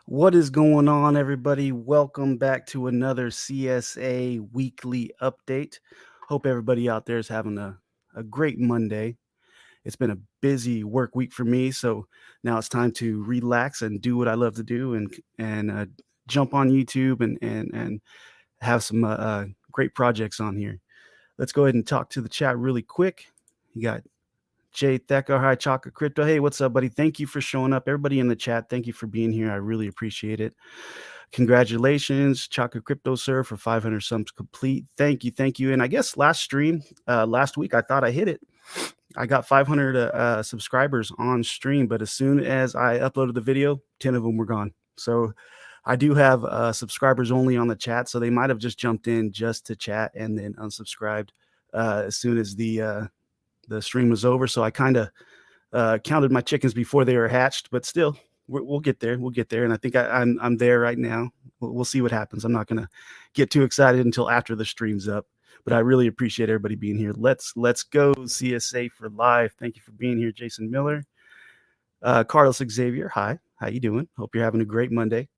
What is going on, everybody? Welcome back to another CSA weekly update. Hope everybody out there is having a great Monday. It's been a busy work week for me, so now it's time to relax and do what I love to do and jump on YouTube and have some great projects on here. Let's go ahead and talk to the chat really quick. You got Jay Thacker, hi Chakacrypto. Hey, what's up, buddy? Thank you for showing up. Everybody in the chat, thank you for being here. I really appreciate it. Congratulations, Chakacrypto, sir, for 500 subs complete. Thank you, thank you. And I guess last week, I thought I hit it. I got 500 subscribers on stream, but as soon as I uploaded the video, 10 of them were gone. So I do have subscribers only on the chat, so they might have just jumped in just to chat and then unsubscribed as soon as the stream was over. So I kind of counted my chickens before they were hatched, but still, we'll get there. We'll get there, and I think I'm there right now. We'll see what happens. I'm not gonna get too excited until after the stream's up, but I really appreciate everybody being here. Let's go CSA for live. Thank you for being here, Jason Miller, Carlos Xavier. Hi, how you doing? Hope you're having a great Monday.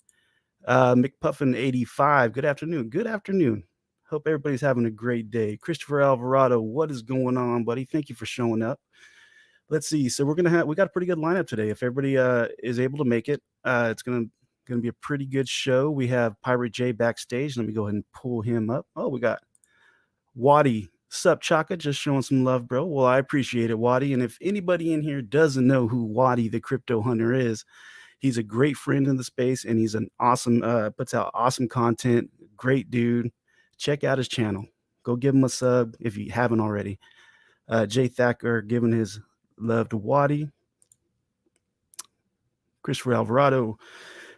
McPuffin85. Good afternoon. Good afternoon. Hope everybody's having a great day. Christopher Alvarado, what is going on, buddy? Thank you for showing up. Let's see. So we got a pretty good lineup today. If everybody is able to make it, it's gonna be a pretty good show. We have Pirate J backstage. Let me go ahead and pull him up. Oh, we got Waddy. Sup, Chaka? Just showing some love, bro. Well, I appreciate it, Waddy. And if anybody in here doesn't know who Waddy the Crypto Hunter is, he's a great friend in the space, and he's an awesome puts out awesome content. Great dude. Check out his channel. Go give him a sub if you haven't already. Jay Thacker giving his love to Waddy. Christopher Alvarado.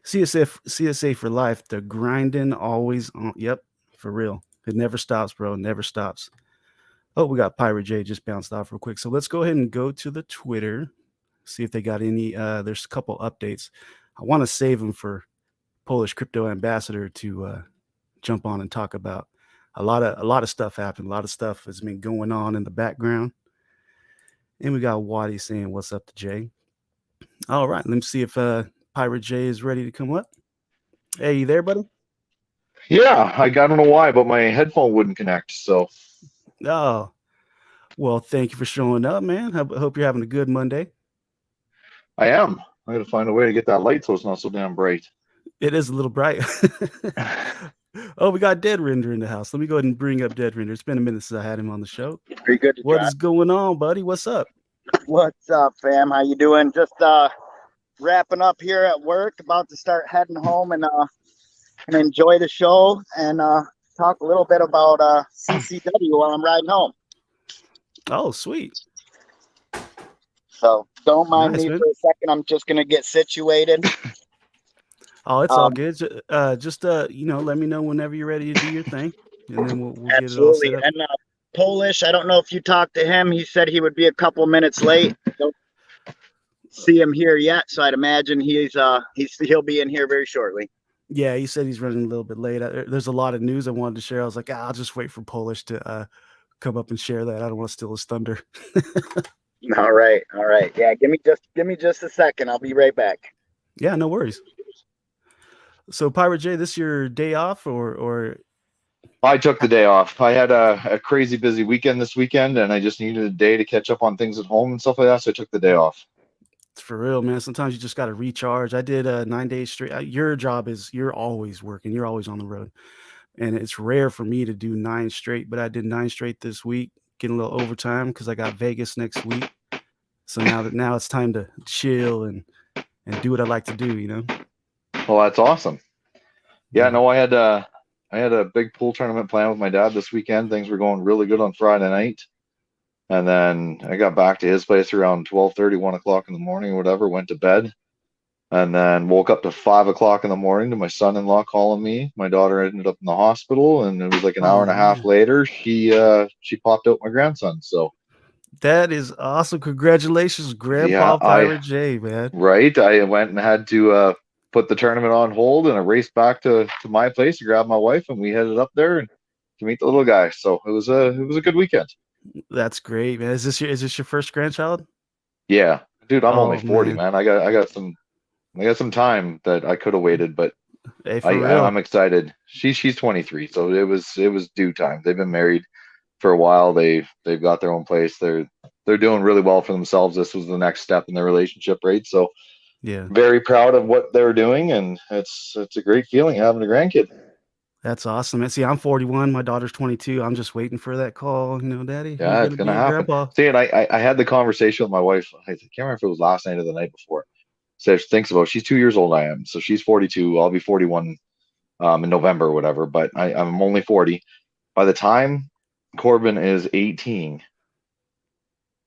CSA for life. The grinding always on. Yep, for real. It never stops, bro. It never stops. Oh, we got Pirate J just bounced off real quick. So let's go ahead and go to the Twitter. See if they got any. There's a couple updates. I want to save them for Polish crypto ambassador to jump on and talk about. A lot of stuff happened. A lot of stuff has been going on in the background. And we got Waddy saying, what's up to Jay? All right, let me see if Pirate J is ready to come up. Hey, you there, buddy? Yeah, I don't know why, but my headphone wouldn't connect, so. Oh, well, thank you for showing up, man. Hope you're having a good Monday. I am. I got to find a way to get that light so it's not so damn bright. It is a little bright. Oh, we got Dead Render in the house. Let me go ahead and bring up Dead Render. It's been a minute since I had him on the show. Very good. What is going on, buddy? What's up? What's up, fam? How you doing? Just wrapping up here at work. About to start heading home and enjoy the show and talk a little bit about CCW while I'm riding home. Oh, sweet. So don't mind Nice, me man. for a second. I'm just gonna get situated. Oh, it's all good. Just let me know whenever you're ready to do your thing, and then we'll get it all Absolutely. set up. And Polish, I don't know if you talked to him. He said he would be a couple minutes late. Don't see him here yet, so I'd imagine he'll be in here very shortly. Yeah, he said he's running a little bit late. There's a lot of news I wanted to share. I was like, I'll just wait for Polish to come up and share that. I don't want to steal his thunder. All right. Yeah, give me just a second. I'll be right back. Yeah, no worries. So, Pirate J, this your day off or? I took the day off. I had a crazy busy weekend this weekend, and I just needed a day to catch up on things at home and stuff like that, so I took the day off. It's for real, man. Sometimes you just got to recharge. I did 9 days straight. Your job is you're always working. You're always on the road. And it's rare for me to do 9 straight, but I did 9 straight this week, getting a little overtime because I got Vegas next week. So now it's time to chill and do what I like to do, you know? Well, that's awesome. Yeah, no, I had a big pool tournament planned with my dad this weekend. Things were going really good on Friday night. And then I got back to his place around 12:30, 1 o'clock in the morning or whatever, went to bed. And then woke up to 5 o'clock in the morning to my son-in-law calling me. My daughter ended up in the hospital, and it was like an hour and a half later, she popped out my grandson. So that is awesome. Congratulations, Grandpa Pirate J, man. Right. I went and had to put the tournament on hold, and I raced back to my place to grab my wife, and we headed up there and to meet the little guy. So it was a good weekend. That's great, man. Is this your first grandchild? Yeah. Dude, I'm only 40, man. I got some I got some time that I could have waited, but Hey, for real. I'm excited. She's 23, so it was due time. They've been married for a while. They've got their own place. They're doing really well for themselves. This was the next step in their relationship, right? So Yeah, very proud of what they're doing, and it's a great feeling having a grandkid. that's awesome. And see, I'm 41. My daughter's 22. I'm just waiting for that call. You know, Daddy, you're Yeah, it's gonna gonna be a happen. grandpa. See, and I had the conversation with my wife. I can't remember if it was last night or the night before. So she thinks about she's 2 years old. I am. So she's 42. I'll be 41 in November or whatever. But I'm only 40. By the time Corbin is 18,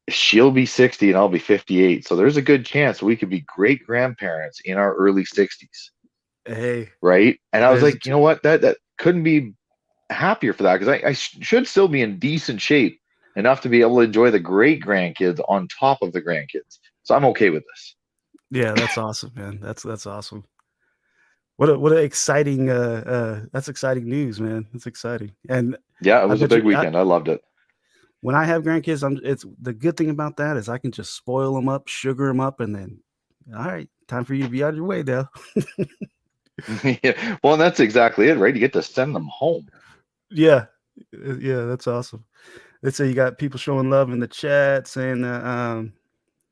she'll be 60 and I'll be 58. So there's a good chance we could be great grandparents in our early 60s. Hey, Right. And I was there's like, you know what? That couldn't be happier for that, because I should still be in decent shape enough to be able to enjoy the great grandkids on top of the grandkids. So I'm okay with this. yeah, that's awesome, man. That's awesome. What a exciting that's exciting news, man. That's exciting. And Yeah, it I was a bet big you weekend. I loved it. when I have grandkids, it's the good thing about that is I can just spoil them up, sugar them up, and then all right, time for you to be out of your way now. Yeah. Well, and that's exactly it, right? You get to send them home. Yeah, yeah, that's awesome. Let's say you got people showing love in the chat, saying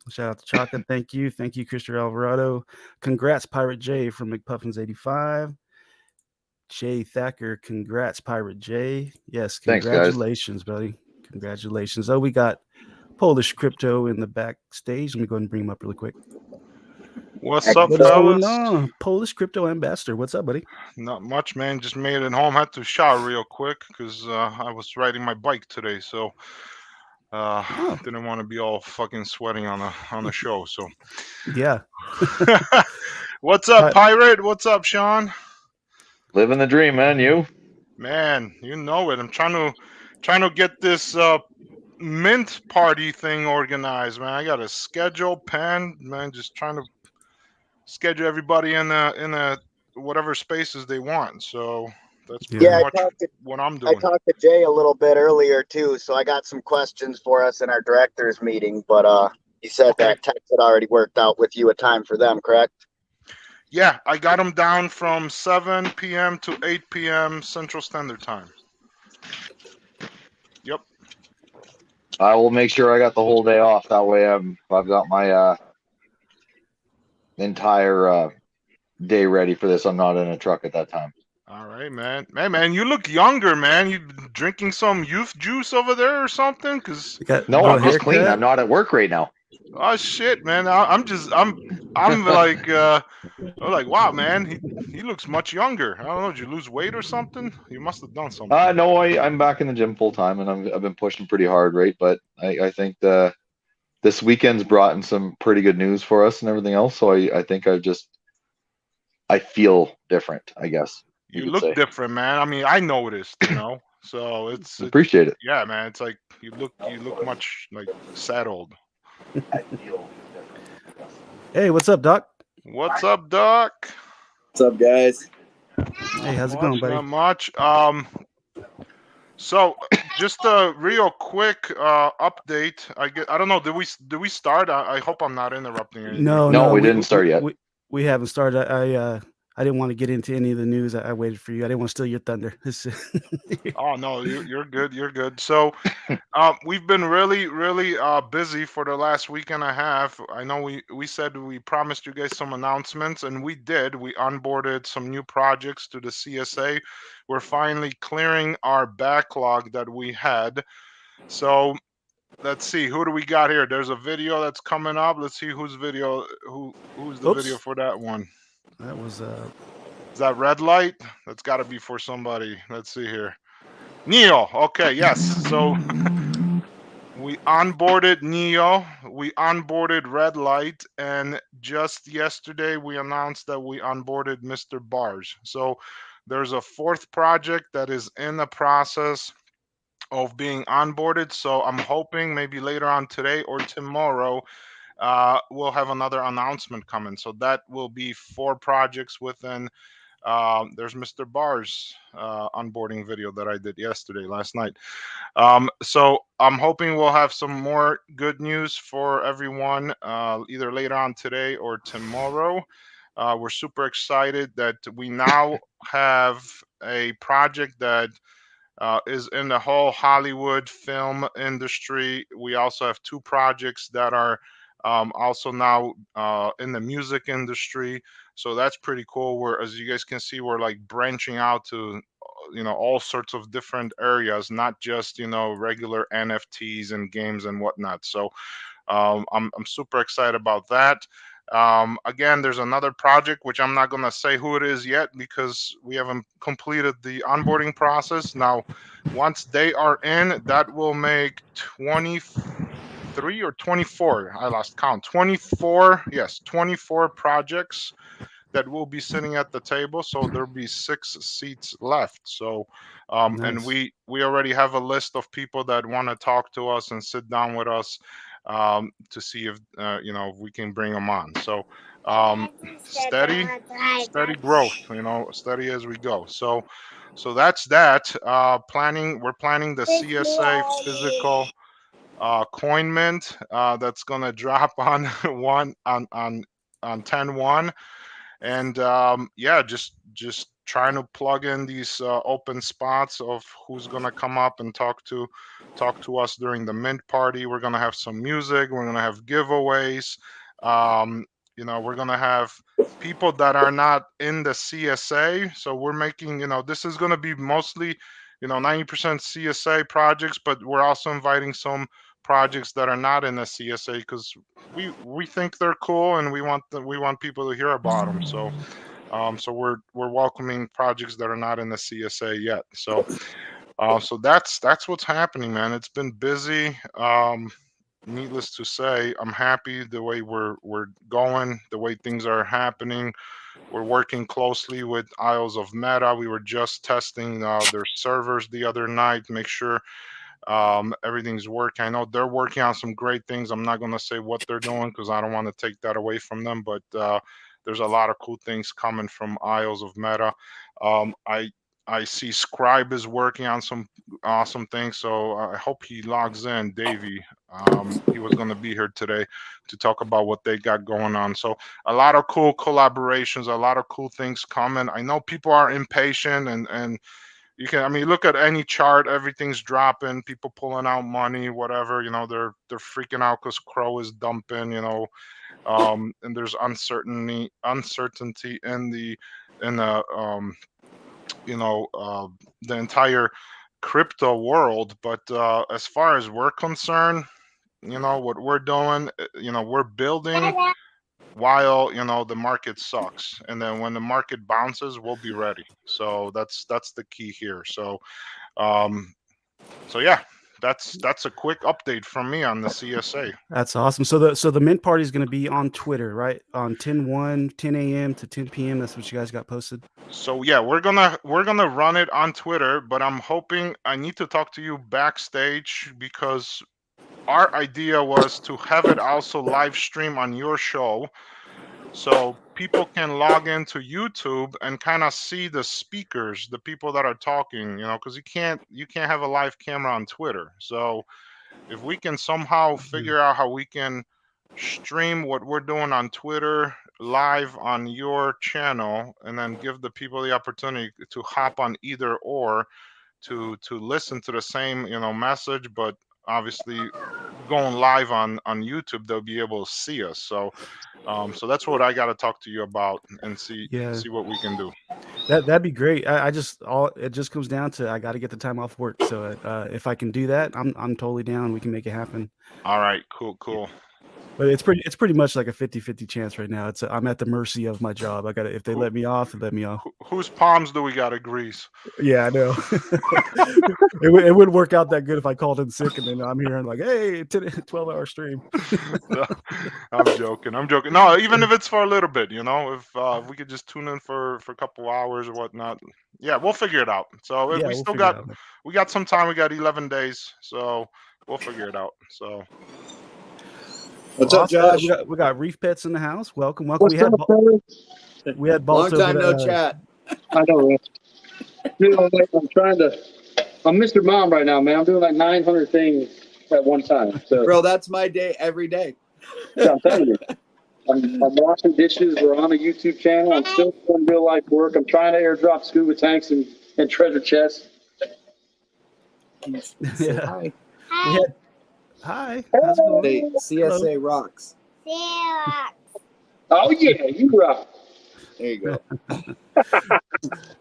shout out to Chaka, thank you, Christopher Alvarado, congrats Pirate J from McPuffins 85. Jay Thacker, congrats Pirate J. Yes, Thanks, guys. congratulations, buddy. Congratulations. Oh, we got Polish Crypto in the backstage. Let me go ahead and bring him up really quick. What's up, What is going fellas? on? Polish Crypto Ambassador. What's up, buddy? Not much, man. Just made it home. Had to shower real quick because I was riding my bike today, so didn't want to be all fucking sweating on the show. So Yeah. what's up, Pirate? What's up, Sean? Living the dream, man. You? Man, you know it. I'm trying to get this mint party thing organized, man. I got a schedule pen, man. Just trying to schedule everybody in the whatever spaces they want. So that's pretty much what I'm doing. I talked to Jay a little bit earlier too, so I got some questions for us in our directors meeting. But he said that Tex had already worked out with you a time for them, correct? Yeah, I got them down from 7 p.m. to 8 p.m. Central Standard Time. Yep. I will make sure I got the whole day off. That way I've got my entire day ready for this. I'm not in a truck at that time. All right, man. Hey, man, you look younger, man. You drinking some youth juice over there or something? No, I'm just clean. I'm not at work right now. Oh shit, man! I'm like I'm like, wow, man. He looks much younger. I don't know. Did you lose weight or something? You must have done something. No, I'm back in the gym full time, and I've been pushing pretty hard, right? But I think this weekend's brought in some pretty good news for us and everything else. So I think I feel different, I guess. You look different, man. I mean, I noticed, So appreciate it. Yeah, man. It's like you look much like settled. I feel different. Hey, what's up, Doc? What's up, Doc? What's up, guys? Hey, how's it going, buddy? Not much. So just a real quick update. I don't know. Did we start? I hope I'm not interrupting anything. No, we didn't start yet. We haven't started. I didn't want to get into any of the news. I waited for you. I didn't want to steal your thunder. Oh no, you're good. You're good. So, we've been really busy for the last week and a half. I know we said we promised you guys some announcements, and we did. We onboarded some new projects to the CSA. We're finally clearing our backlog that we had. So, let's see, who do we got here? There's a video that's coming up. Let's see who's the video for that one. That was Is that red light? That's got to be for somebody. Let's see here. Neo. Okay, yes. So we onboarded Neo. We onboarded Red Light, and just yesterday we announced that we onboarded Mr. Ballz. So there's a fourth project that is in the process of being onboarded. So I'm hoping maybe later on today or tomorrow we'll have another announcement coming. So that will be 4 projects within. There's Mr. Ballz onboarding video that I did last night. So I'm hoping we'll have some more good news for everyone either later on today or tomorrow. We're super excited that we now have a project that is in the whole Hollywood film industry. We also have 2 projects that are also now in the music industry. So that's pretty cool. We're, as you guys can see, we're like branching out to all sorts of different areas, not just regular NFTs and games and whatnot. So I'm super excited about that. Again, there's another project which I'm not going to say who it is yet because we haven't completed the onboarding process. Now, once they are in, that will make 23 or 24. I lost count. 24, yes, 24 projects that will be sitting at the table. So there'll be 6 seats left. So, and Nice. we already have a list of people that want to talk to us and sit down with us to see if if we can bring them on. So steady growth, steady as we go. So that's that. We're planning the CSA physical coin mint that's gonna drop on one on 10/1. And yeah, just trying to plug in these open spots of who's gonna come up and talk to us during the mint party. We're gonna have some music. We're gonna have giveaways. We're gonna have people that are not in the CSA. So we're making, this is gonna be mostly, 90% CSA projects, but we're also inviting some projects that are not in the CSA because we think they're cool and we want people to hear about them. So so we're welcoming projects that are not in the CSA yet. So so that's what's happening, man. It's been busy. Needless to say, I'm happy the way we're going, the way things are happening. We're working closely with Isles of Meta. We were just testing their servers the other night, make sure everything's working. I know they're working on some great things. I'm not going to say what they're doing because I don't want to take that away from them, but there's a lot of cool things coming from Isles of Meta. I see Scribe is working on some awesome things, so I hope he logs in. Davey, he was going to be here today to talk about what they got going on. So a lot of cool collaborations, a lot of cool things coming. I know people are impatient and you can, I mean, look at any chart, everything's dropping, people pulling out money, whatever, they're freaking out because Crow is dumping, and there's uncertainty in the the entire crypto world. But as far as we're concerned, what we're doing, we're building while the market sucks, and then when the market bounces, we'll be ready. So that's the key here. So so yeah, that's a quick update from me on the CSA. That's awesome. So the mint party is going to be on Twitter, right? On 10/1, 10 a.m. to 10 p.m. That's what you guys got posted. So yeah, we're gonna run it on Twitter, but I'm hoping I need to talk to you backstage because our idea was to have it also live stream on your show so people can log into YouTube and kind of see the speakers, the people that are talking, because you can't have a live camera on Twitter. So if we can somehow figure out how we can stream what we're doing on Twitter live on your channel and then give the people the opportunity to hop on either or to listen to the same message, but obviously going live on YouTube they'll be able to see us. So so that's what I got to talk to you about and see what we can do. That'd be great. It just comes down to I got to get the time off work. So if I can do that, I'm totally down. We can make it happen. All right, cool. But it's pretty much like a 50-50 chance right now. I'm at the mercy of my job. I gotta, if they let me off, they let me off. Whose palms do we gotta grease? Yeah, I know. It wouldn't work out that good if I called in sick and then I'm here and like, hey, 12-hour stream. No, I'm joking. No, even if it's for a little bit, if we could just tune in for a couple hours or whatnot. Yeah, we'll figure it out. So if we got some time. We got 11 days, so we'll figure it out. So. What's up, Josh? We got ReefPeets in the house. Welcome. What's We had Balto. Long time no chat. I know. Dude, I'm Mr. Mom right now, man. I'm doing like 900 things at one time. So, Bro, that's my day every day. yeah, I'm telling you. I'm washing dishes. We're on a YouTube channel. I'm still doing real life work. I'm trying to airdrop scuba tanks and treasure chests. Say Yeah. hi. We had hi. How's it going? Say CSA rocks. Oh yeah, you rock. There you go.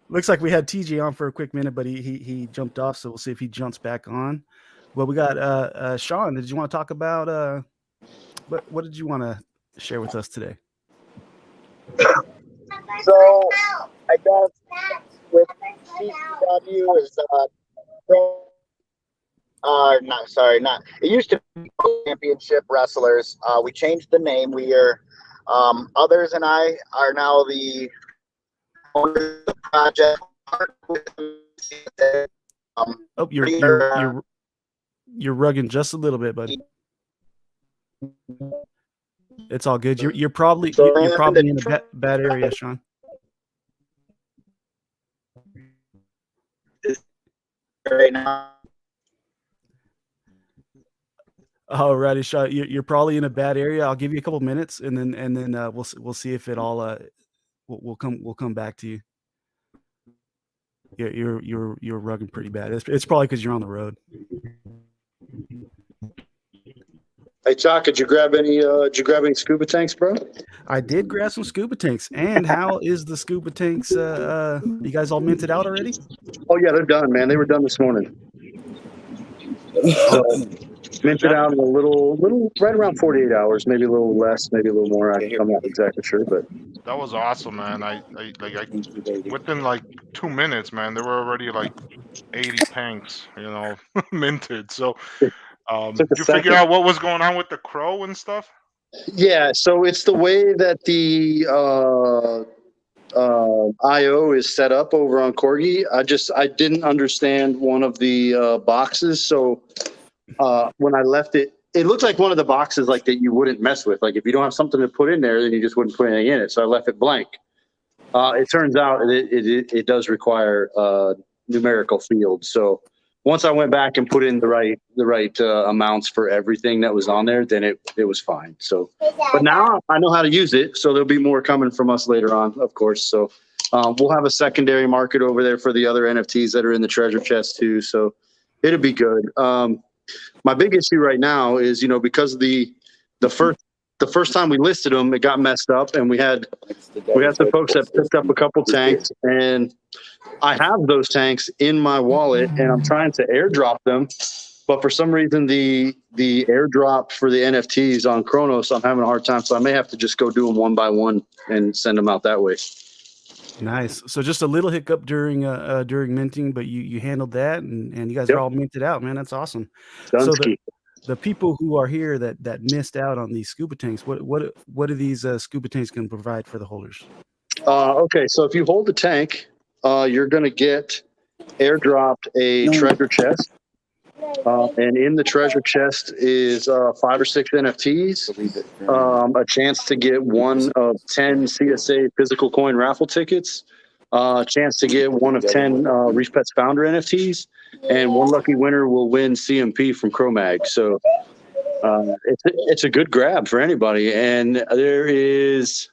Looks like we had TJ on for a quick minute, but he jumped off, so we'll see if he jumps back on. Well, we got Sean. Did you want to talk about what did you want to share with us today? So I guess with CCW is not. It used to be Championship Wrestlers. We changed the name. We are others and I are now the owners of the project. Oh, you're rugging just a little bit, buddy. It's all good. You're probably in a bad area, Sean. Right now. Alrighty, Sean. You're probably in a bad area. I'll give you a couple minutes, and then we'll see if it all we'll come back to you. You're rugging pretty bad. It's probably because you're on the road. Hey, Chaka, did you grab any scuba tanks, bro? I did grab some scuba tanks. And how is the scuba tanks? You guys all minted out already? Oh yeah, they're done, man. They were done this morning. So minted out in a little right around 48 hours, maybe a little less, maybe a little more. I'm not exactly sure, but That was awesome, man. I within like 2 minutes, man, there were already like 80 tanks, minted. So did you figure out what was going on with the crow and stuff? yeah. So it's the way that the IO is set up over on Corgi. I didn't understand one of the boxes. So when I left it, it looked like one of the boxes like that you wouldn't mess with. Like if you don't have something to put in there, then you just wouldn't put anything in it. So I left it blank. It turns out it does require numerical fields. So once I went back and put in the right amounts for everything that was on there, then it was fine. So, but now I know how to use it. So there'll be more coming from us later on, of course. So we'll have a secondary market over there for the other NFTs that are in the treasure chest too. So it'll be good. My big issue right now is, because the first time we listed them, it got messed up, and we had some folks that picked up a couple tanks, and I have those tanks in my wallet, and I'm trying to airdrop them, but for some reason the airdrop for the NFTs on Crono, so I'm having a hard time. So I may have to just go do them one by one and send them out that way. Nice. So just a little hiccup during minting, but you handled that, and you guys are all minted out, man. That's awesome. So the people who are here that missed out on these scuba tanks, what are these scuba tanks going to provide for the holders? Okay, so if you hold the tank, you're going to get airdropped a treasure chest. And in the treasure chest is 5 or 6 NFTs, a chance to get one of 10 CSA physical coin raffle tickets, a chance to get one of 10 ReefPeets founder NFTs, and one lucky winner will win CMP from Cromag. So it's a good grab for anybody. And there is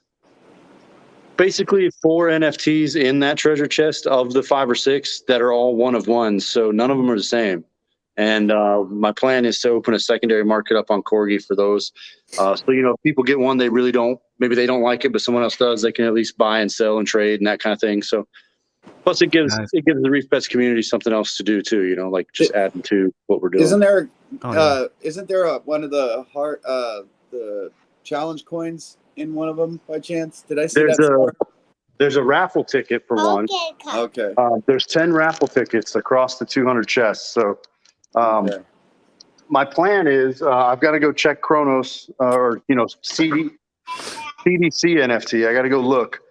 basically 4 NFTs in that treasure chest of the 5 or 6 that are all one of one. So none of them are the same. And my plan is to open a secondary market up on Corgi for those. So, if people get one, maybe they don't like it, but someone else does, they can at least buy and sell and trade and that kind of thing. So plus it gives the ReefPeets community something else to do too, like just adding to what we're doing. Isn't there one of the challenge coins in one of them by chance? Did I see There's a raffle ticket for one. Okay. There's 10 raffle tickets across the 200 chests. So my plan is I've got to go check Cronos or CDC NFT. I got to go look,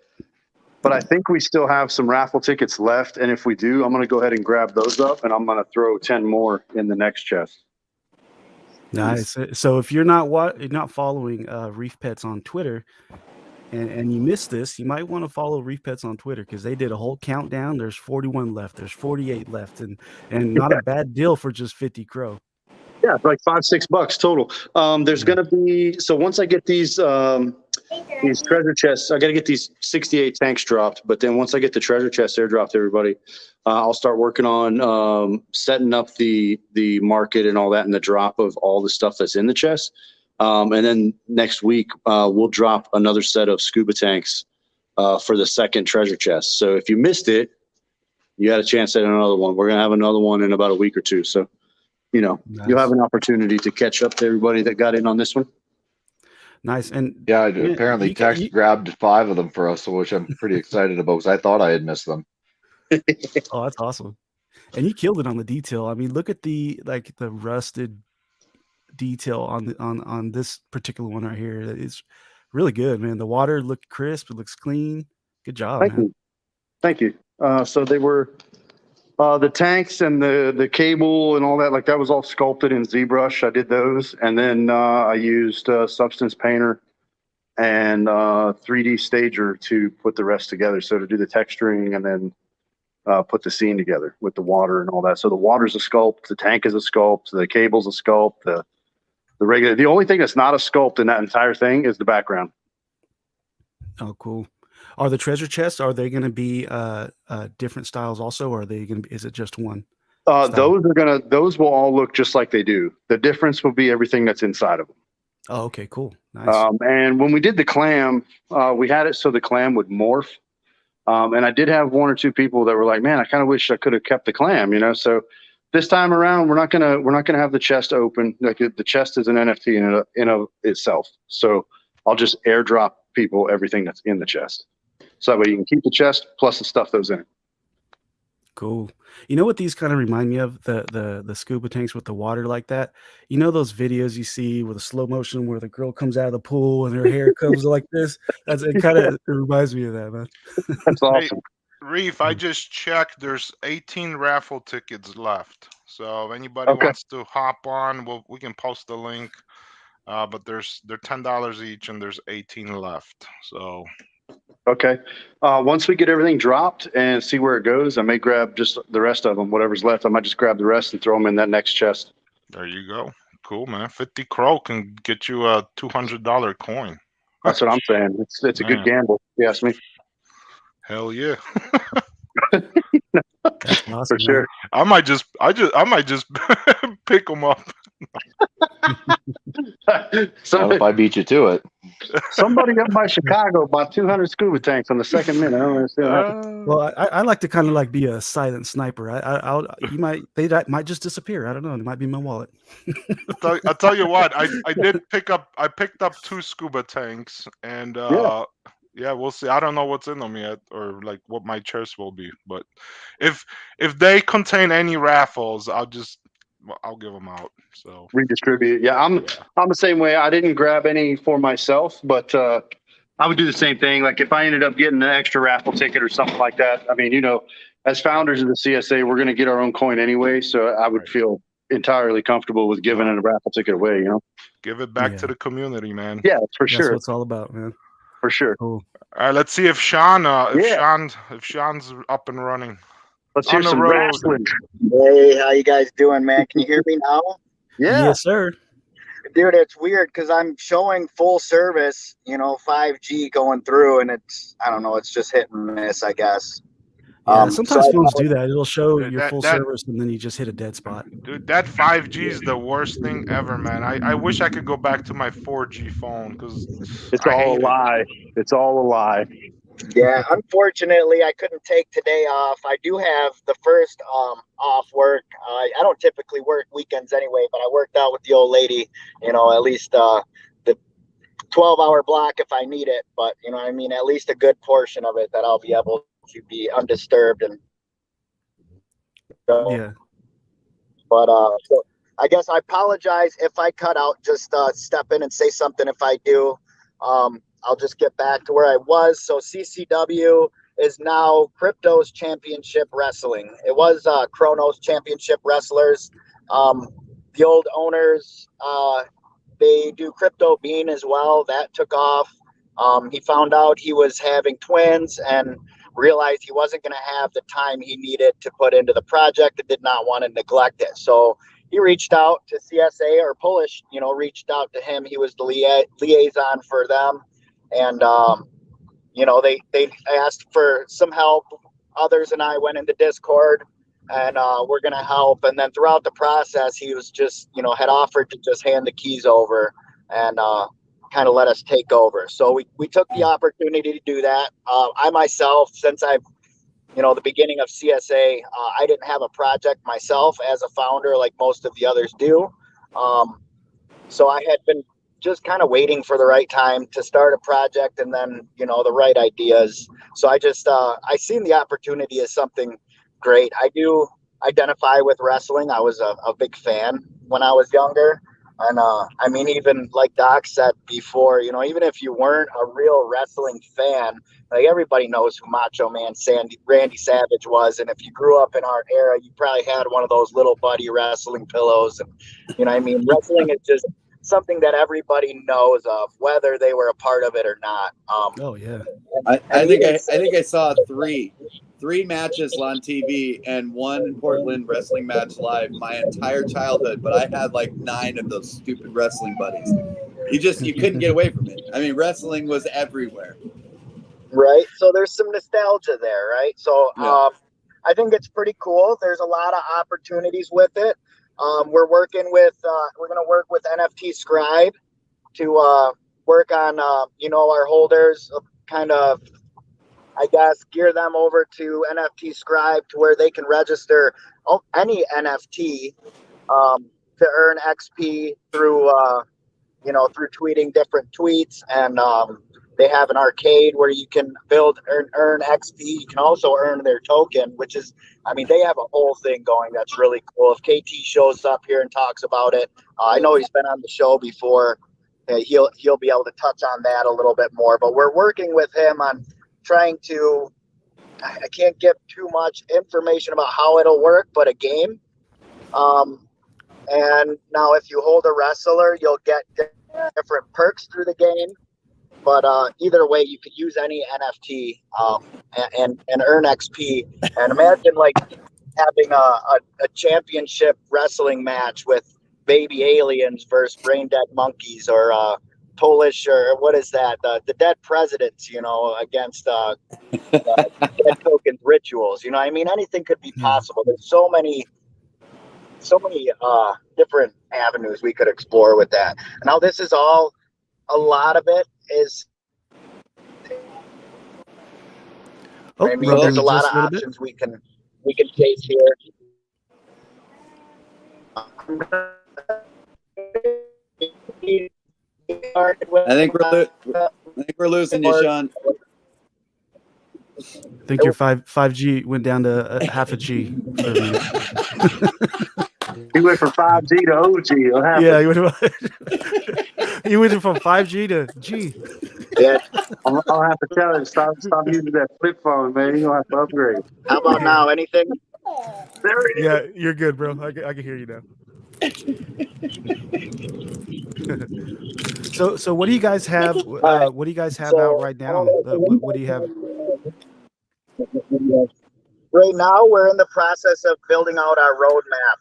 but I think we still have some raffle tickets left, and if we do, I'm going to go ahead and grab those up, and I'm going to throw 10 more in the next chest. Nice. So if you're not following ReefPeets on Twitter, and you missed this, you might want to follow ReefPeets on Twitter because they did a whole countdown. There's 41 left. There's 48 left, and not a bad deal for just 50 crow. Yeah, like $5-6 total. There's going to be, so once I get these these treasure chests. I got to get these 68 tanks dropped, but then once I get the treasure chests airdropped to everybody, I'll start working on setting up the market and all that, and the drop of all the stuff that's in the chest. And then next week we'll drop another set of scuba tanks for the second treasure chest. So if you missed it, you had a chance at another one. We're gonna have another one in about a week or two. So, you'll have an opportunity to catch up to everybody that got in on this one. Nice. And yeah, apparently Tex grabbed 5 of them for us, which I'm pretty excited about because I thought I had missed them. Oh, that's awesome. And you killed it on the detail. I mean, look at the rusted detail on this particular one right here. It's really good, man. The water looked crisp. It looks clean. Good job, man. Thank you. So they were the tanks and the cable and all that, like that was all sculpted in ZBrush. I did those, and then I used Substance Painter and 3D Stager to put the rest together. So to do the texturing and then put the scene together with the water and all that. So the water's a sculpt, the tank is a sculpt, the cable's a sculpt, the only thing that's not a sculpt in that entire thing is the background. Oh, cool. Are the treasure chests, are they going to be different styles also, or are they going to be, is it just one? Those will all look just like they do. The difference will be everything that's inside of them. Oh, okay, cool. Nice. And when we did the clam, we had it so the clam would morph. And I did have 1 or 2 people that were like, man, I kind of wish I could have kept the clam, So this time around, we're not gonna have the chest open. Like the chest is an NFT in of itself. So I'll just airdrop people everything that's in the chest. So that way you can keep the chest plus the stuff that was in it. Cool. You know what these kind of remind me of? The scuba tanks with the water like that. You know those videos you see with a slow motion where the girl comes out of the pool and her hair comes like this? It reminds me of that, man. That's awesome. Hey, Reef, I just checked. There's 18 raffle tickets left. So if anybody wants to hop on, we can post the link. But they're $10 each, and there's 18 left. So. Okay. Once we get everything dropped and see where it goes, I may grab just the rest of them. Whatever's left, I might just grab the rest and throw them in that next chest. There you go. Cool, man. 50 crow can get you a $200 coin. That's what I'm saying. It's a good gamble, if you ask me. Hell yeah. That's awesome, for sure. Man. I might just pick them up. So if I beat you to it. Somebody up by Chicago bought 200 scuba tanks on the second minute. I don't understand. Well, I like to kind of like be a silent sniper. They might just disappear. I don't know. It might be in my wallet. I'll tell you what. I picked up 2 scuba tanks, and yeah, we'll see. I don't know what's in them yet, or like what my chest will be. But if they contain any raffles, I'll give them out. So redistribute. Yeah, I'm the same way. I didn't grab any for myself, but I would do the same thing. Like if I ended up getting an extra raffle ticket or something like that. I mean, as founders of the CSA, we're going to get our own coin anyway. So I would feel entirely comfortable with giving a raffle ticket away. Give it back to the community, man. Yeah, for sure. That's what it's all about, man. For sure. Cool. All right, let's see if Sean's up and running. Let's hear some wrestling. Hey, how you guys doing, man? Can you hear me now? Yeah. Yes, sir. Dude, it's weird because I'm showing full service, 5G going through, and it's just hit and miss, I guess. Yeah, sometimes phones do that. It'll show your full service, and then you just hit a dead spot. Dude, that 5G is the worst thing ever, man. I wish I could go back to my 4G phone because it's all a lie. It's all a lie. Yeah, unfortunately, I couldn't take today off. I do have the first off work. I don't typically work weekends anyway, but I worked out with the old lady, at least the 12-hour block if I need it. But, at least a good portion of it that I'll be able to be undisturbed. And yeah. But so I guess I apologize if I cut out. Just step in and say something if I do. I'll just get back to where I was. So CCW is now Crypto's Championship Wrestling. It was Crono's Championship Wrestlers. The old owners, they do Crypto Bean as well. That took off. He found out he was having twins and realized he wasn't going to have the time he needed to put into the project and did not want to neglect it. So he reached out to CSA, or Polish, reached out to him. He was the liaison for them. and they asked for some help. Others and I went into Discord, and we're gonna help. And then throughout the process, he was just had offered to just hand the keys over and kind of let us take over. So we took the opportunity to do that. I myself, since I've the beginning of CSA, I didn't have a project myself as a founder like most of the others do. So I had been just kind of waiting for the right time to start a project, and then the right ideas. So I seen the opportunity as something great. I do identify with wrestling. I was a big fan when I was younger, and I mean, even like Doc said before, even if you weren't a real wrestling fan, like everybody knows who Macho Man Randy Savage was, and if you grew up in our era, you probably had one of those little buddy wrestling pillows, and I mean, wrestling is just something that everybody knows of, whether they were a part of it or not. Oh yeah. I think I saw three matches on TV and one in Portland wrestling match live my entire childhood, but I had like 9 of those stupid wrestling buddies. You couldn't get away from it. I mean, wrestling was everywhere. Right. So there's some nostalgia there, right? So Yeah. I think it's pretty cool. There's a lot of opportunities with it. We're going to work with NFT Scribe to work on, our holders, kind of, I guess, gear them over to NFT Scribe to where they can register any NFT to earn XP through, through tweeting different tweets. And they have an arcade where you can earn XP. You can also earn their token, which is, I mean, they have a whole thing going that's really cool. If KT shows up here and talks about it, I know he's been on the show before. He'll be able to touch on that a little bit more. But we're working with him on trying to. I can't give too much information about how it'll work, but a game. And now, if you hold a wrestler, you'll get different perks through the game. But either way, you could use any NFT and earn XP. And imagine like having a championship wrestling match with baby aliens versus brain dead monkeys, or Polish, or what is that? The dead presidents, against dead tokens rituals. I mean, anything could be possible. There's so many different avenues we could explore with that. Now, this is all. A lot of it is. I mean, there's a lot of options we can chase here. I think we're losing you, Sean. I think your 5G went down to half a G. For a minute. He went from 5G to OG. What happened? Yeah, he went from 5G to G. Yeah. I'll have to tell him stop using that flip phone, man. You're gonna have to upgrade. How about now? Anything? Yeah, you're good, bro. I can hear you now. So what do you guys have? What do you guys have out right now? What do you have? Right now, we're in the process of building out our roadmap.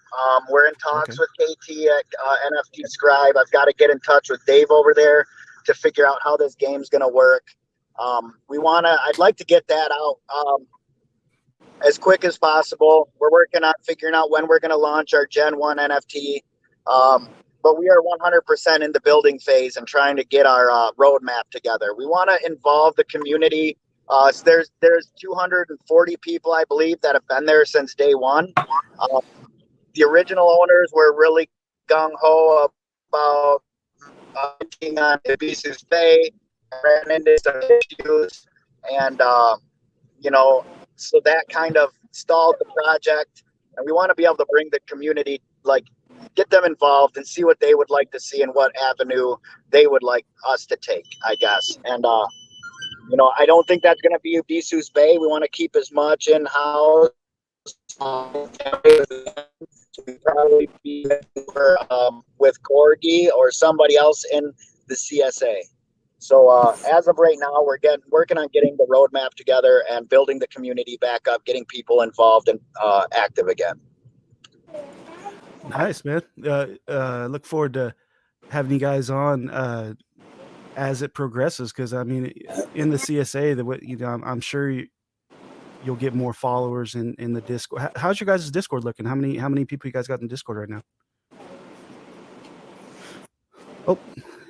We're in talks with KT at NFT Scribe. I've got to get in touch with Dave over there to figure out how this game's going to work. I'd like to get that out as quick as possible. We're working on figuring out when we're going to launch our Gen 1 NFT. But we are 100% in the building phase and trying to get our roadmap together. We want to involve the community. So there's 240 people, I believe, that have been there since day one. The original owners were really gung-ho about being on Ibizu's Bay, ran into some issues, and so that kind of stalled the project. And we want to be able to bring the community, get them involved and see what they would like to see and what avenue they would like us to take, I guess. And I don't think that's going to be Ibizu's Bay. We want to keep as much in-house. Probably be with Corgi or somebody else in the CSA. So as of right now, we're working on getting the roadmap together and building the community back up, getting people involved and active again. Nice, man. Look forward to having you guys on as it progresses, because I mean, in the CSA, I'm sure you'll get more followers in the Discord. How's your guys' Discord looking? How many people you guys got in Discord right now? Oh,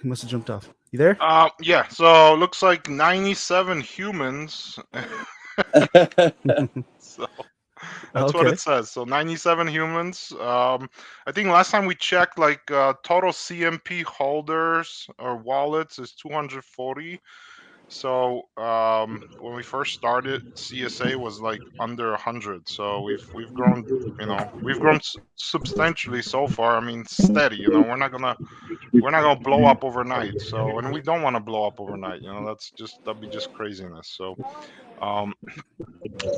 he must have jumped off. You there? Yeah. So looks like 97 humans. So that's what Okay. it says. So 97 humans. I think last time we checked, like total CMP holders or wallets is 240. So when we first started, CSA was like under 100. So we've grown, we've grown substantially so far. I mean, steady. We're not gonna blow up overnight. So, and we don't want to blow up overnight. That'd be just craziness. So, um,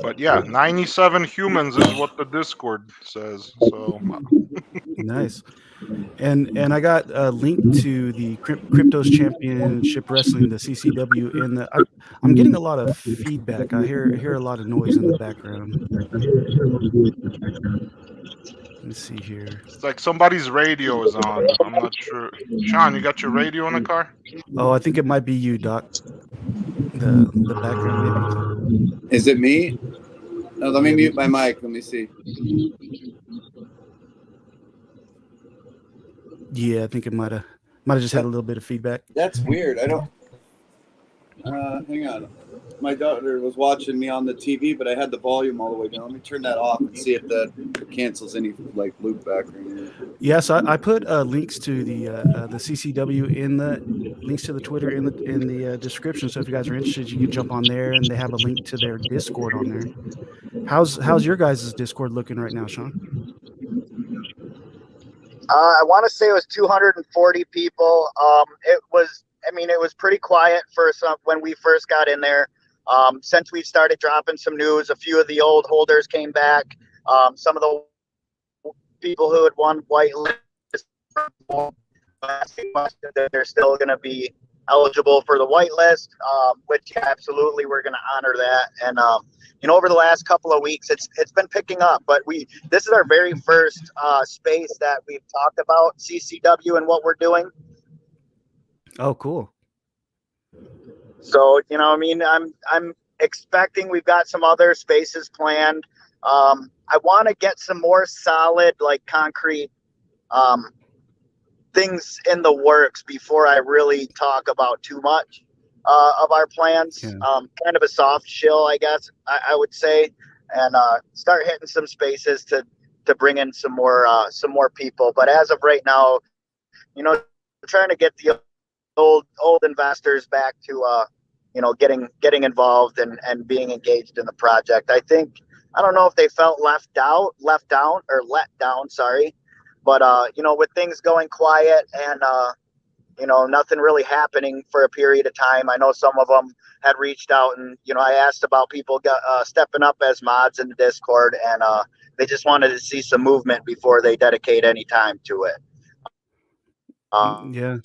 but yeah, 97 humans is what the Discord says. So Nice. And I got a link to the Cryptos Championship Wrestling, the CCW, I'm getting a lot of feedback. I hear a lot of noise in the background. Let me see here. it's like somebody's radio is on. I'm not sure. Sean, you got your radio in the car? Oh, I think it might be you, Doc. The background maybe. Is it me? No, let me mute my mic. Let me see. Yeah, I think it might have just had a little bit of feedback. That's weird. I don't. Hang on. My daughter was watching me on the TV, but I had the volume all the way down. Let me turn that off and see if that cancels any like loop back or anything. Yeah, so I put links to the CCW in the links to the Twitter in the description. So if you guys are interested, you can jump on there, and they have a link to their Discord on there. How's your guys' Discord looking right now, Sean? I want to say it was 240 people. It was pretty quiet for when we first got in there. Since we started dropping some news, a few of the old holders came back. Some of the people who had won whitelist asking questions that they're still going to be eligible for the whitelist, which absolutely we're going to honor that. And over the last couple of weeks, it's been picking up. But this is our very first space that we've talked about CCW and what we're doing. Oh, cool. So I'm expecting we've got some other spaces planned. I want to get some more solid, like concrete things in the works before I really talk about too much of our plans. Yeah. Kind of a soft shill, I guess I would say, and start hitting some spaces to bring in some more people. But as of right now, trying to get the old investors back to getting involved and being engaged in the project. I don't know if they felt let down, sorry. But with things going quiet and nothing really happening for a period of time, I know some of them had reached out, and I asked about people stepping up as mods in the Discord, and they just wanted to see some movement before they dedicate any time to it. Yeah.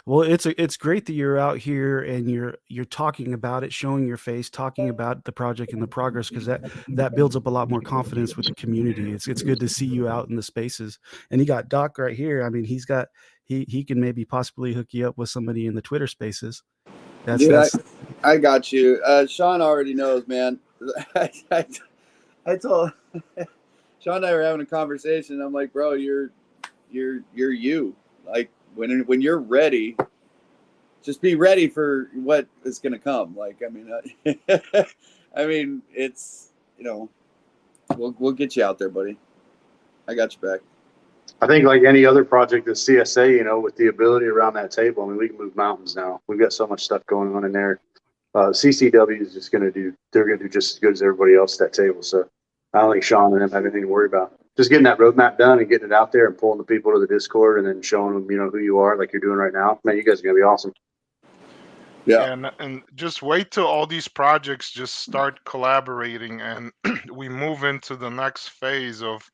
Well, it's great that you're out here and you're talking about it, showing your face, talking about the project and the progress, because that builds up a lot more confidence with the community. It's good to see you out in the spaces. And you got Doc right here. I mean, he can maybe possibly hook you up with somebody in the Twitter spaces. I got you. Sean already knows, man. I told Sean and I were having a conversation. I'm like, bro, you're you. Like, when you're ready, just be ready for what is going to come. Like, I mean, it's, we'll get you out there, buddy. I got you back. I think like any other project at CSA, with the ability around that table, I mean, we can move mountains now. We've got so much stuff going on in there. CCW is just they're going to do just as good as everybody else at that table. So I don't think Sean and them have anything to worry about. Just getting that roadmap done and getting it out there and pulling the people to the Discord and then showing them, who you are, like you're doing right now. Man, you guys are going to be awesome. Yeah. And just wait till all these projects just start collaborating and we move into the next phase of,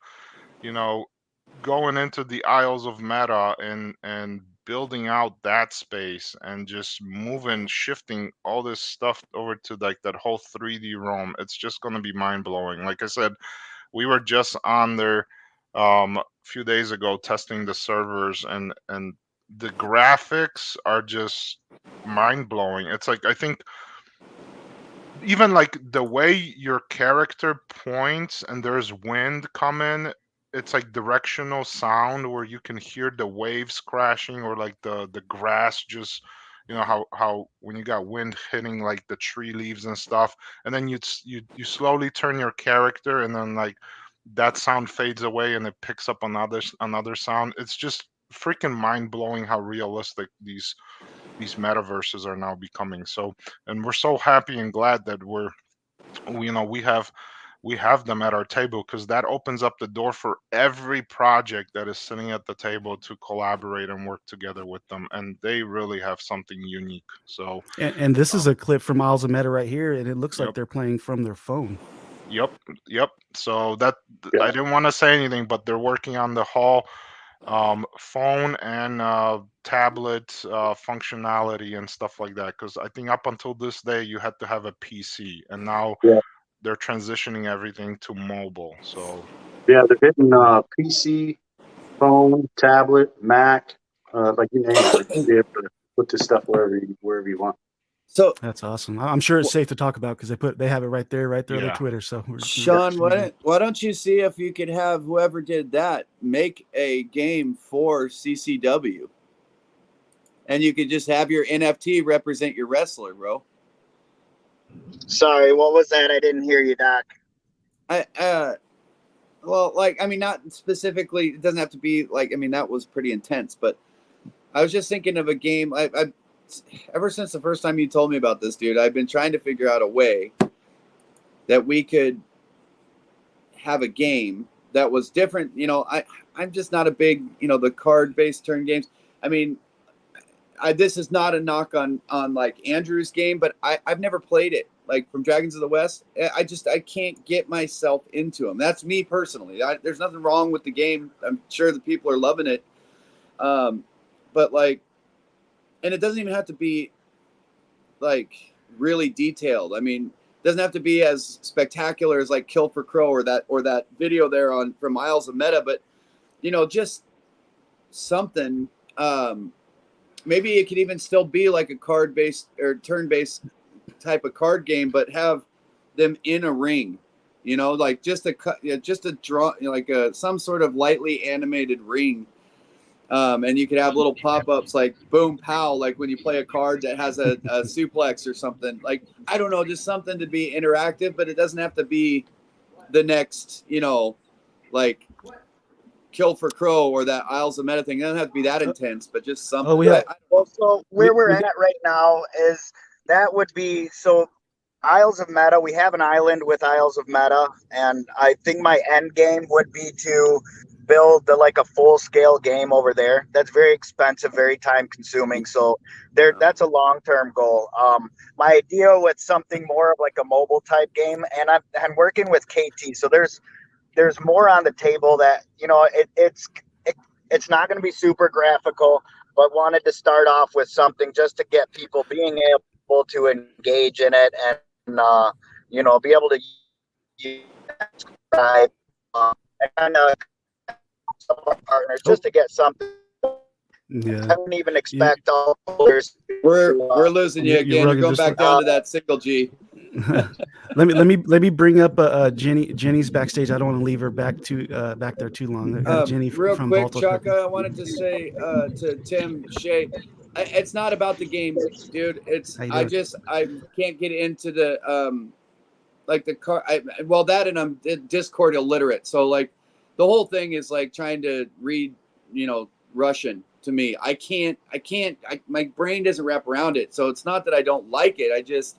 going into the Isles of Meta and building out that space and just shifting all this stuff over to like that whole 3D realm. It's just going to be mind blowing. Like I said, we were just on there a few days ago testing the servers, and the graphics are just mind-blowing. It's like, I think even like the way your character points and there's wind coming, it's like directional sound where you can hear the waves crashing, or like the grass just, how when you got wind hitting like the tree leaves and stuff, and then you slowly turn your character, and then like that sound fades away and it picks up another sound. It's just freaking mind-blowing how realistic these metaverses are now becoming. So, and we're so happy and glad that we have them at our table, because that opens up the door for every project that is sitting at the table to collaborate and work together with them, and they really have something unique. So, And this is a clip from Isles of Meta right here, and it looks like yep, they're playing from their phone. yep, yep. So that Yeah. I didn't want to say anything, but they're working on the whole phone and tablet functionality and stuff like that, because I think up until this day you had to have a PC, and now Yeah. they're transitioning everything to mobile. So Yeah, they're hitting PC, phone, tablet, Mac, like you name it. You'll be able to put this stuff wherever you want. So, That's awesome. I'm sure it's safe to talk about because they have it right there on their Yeah. Twitter. So Sean, why don't you see if you could have whoever did that make a game for CCW, and you could just have your NFT represent your wrestler, bro. Sorry, what was that? I didn't hear you, Doc. Well, like, I mean, not specifically. It doesn't have to be like. I mean, that was pretty intense, but I was just thinking of a game. I ever since the first time you told me about this, dude, I've been trying to figure out a way that we could have a game that was different. I'm just not a big, the card-based turn games. I mean, this is not a knock on like Andrew's game, but I've never played it. Like from Dragons of the West, I can't get myself into them. That's me personally. There's nothing wrong with the game. I'm sure the people are loving it. But like, and it doesn't even have to be like really detailed. I mean, it doesn't have to be as spectacular as like Kill for Crow or that video there from Isles of Meta, but just something. Maybe it could even still be like a card-based or turn-based type of card game, but have them in a ring. Like just a draw, like some sort of lightly animated ring. And you could have little pop-ups like boom pow, like when you play a card that has a suplex or something. Like, I don't know, just something to be interactive, but it doesn't have to be the next, like Kill for Crow or that Isles of Meta thing. It doesn't have to be that intense, but just something. Well, so where we're at right now is that would be so Isles of Meta. We have an island with Isles of Meta, and I think my end game would be to build like a full scale game over there. That's very expensive, very time consuming. So that's a long term goal. My idea with something more of like a mobile type game, and I'm working with KT. So there's more on the table that it's not going to be super graphical, but wanted to start off with something just to get people being able to engage in it and be able to use Scribe and some of our partners just to get something. Yeah. I don't even expect all players. We're losing you again. You're going back down to that single G. let me bring up Jenny. Jenny's backstage. I don't want to leave her back there too long. Jenny real from quick, Balto. Chaka, I wanted to say to Tim Shea, it's not about the games, dude. I can't get into the like the car. That, and I'm Discord illiterate, so like the whole thing is like trying to read Russian to me. I can't. My brain doesn't wrap around it. So it's not that I don't like it.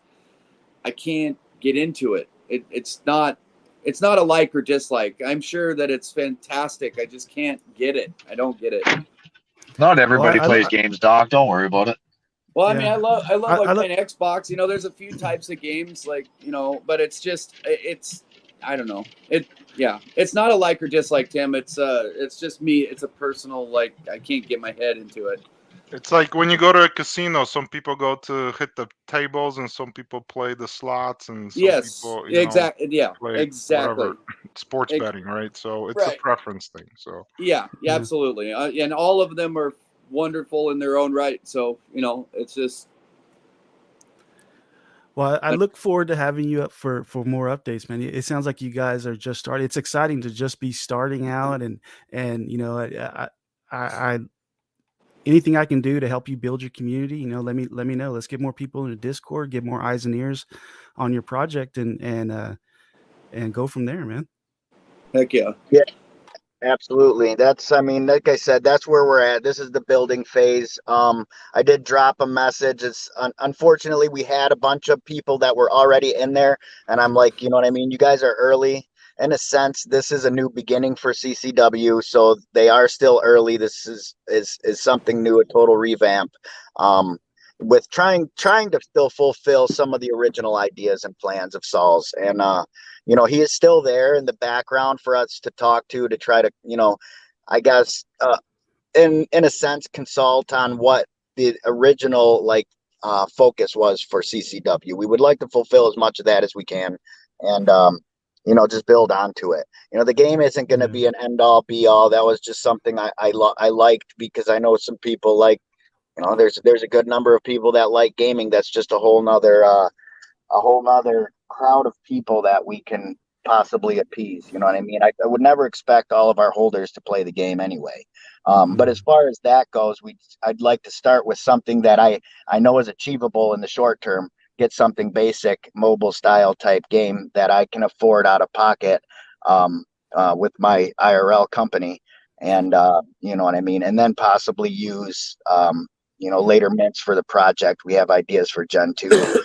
I can't get into it. It's not a like or dislike. I'm sure that it's fantastic. I just can't get it. I don't get it. Not everybody plays games, Doc. Don't worry about it. Well, I mean, I love playing Xbox. There's a few types of games like, but it's I don't know. It's not a like or dislike, Tim. It's just me. It's a personal, like, I can't get my head into it. It's like when you go to a casino, some people go to hit the tables and some people play the slots, and some people exactly. Yeah, play exactly. Sports betting, right? So it's a preference thing. So yeah, absolutely. And all of them are wonderful in their own right. So, it's just. Well, I look forward to having you up for more updates, man. It sounds like you guys are just starting. It's exciting to just be starting out, and I anything I can do to help you build your community, let me know. Let's get more people in the Discord, get more eyes and ears on your project, and go from there, man. Heck yeah. Yeah, absolutely. I mean, like I said, that's where we're at. This is the building phase. I did drop a message. Unfortunately, we had a bunch of people that were already in there, and I'm like, you know what I mean? You guys are early. In a sense, this is a new beginning for CCW, so they are still early. This is something new, a total revamp. With trying to still fulfill some of the original ideas and plans of Saul's, and he is still there in the background for us to talk to try to, I guess, in a sense, consult on what the original focus was for CCW. We would like to fulfill as much of that as we can, and just build onto it. The game isn't going to be an end all be all. That was just something I liked, because I know some people like, there's a good number of people that like gaming. That's just a whole nother crowd of people that we can possibly appease. You know what I mean? I would never expect all of our holders to play the game anyway. But as far as that goes, I'd like to start with something that I know is achievable in the short term. Get something basic, mobile style type game that I can afford out of pocket with my IRL company. And you know what I mean? And then possibly use later mints for the project. We have ideas for Gen 2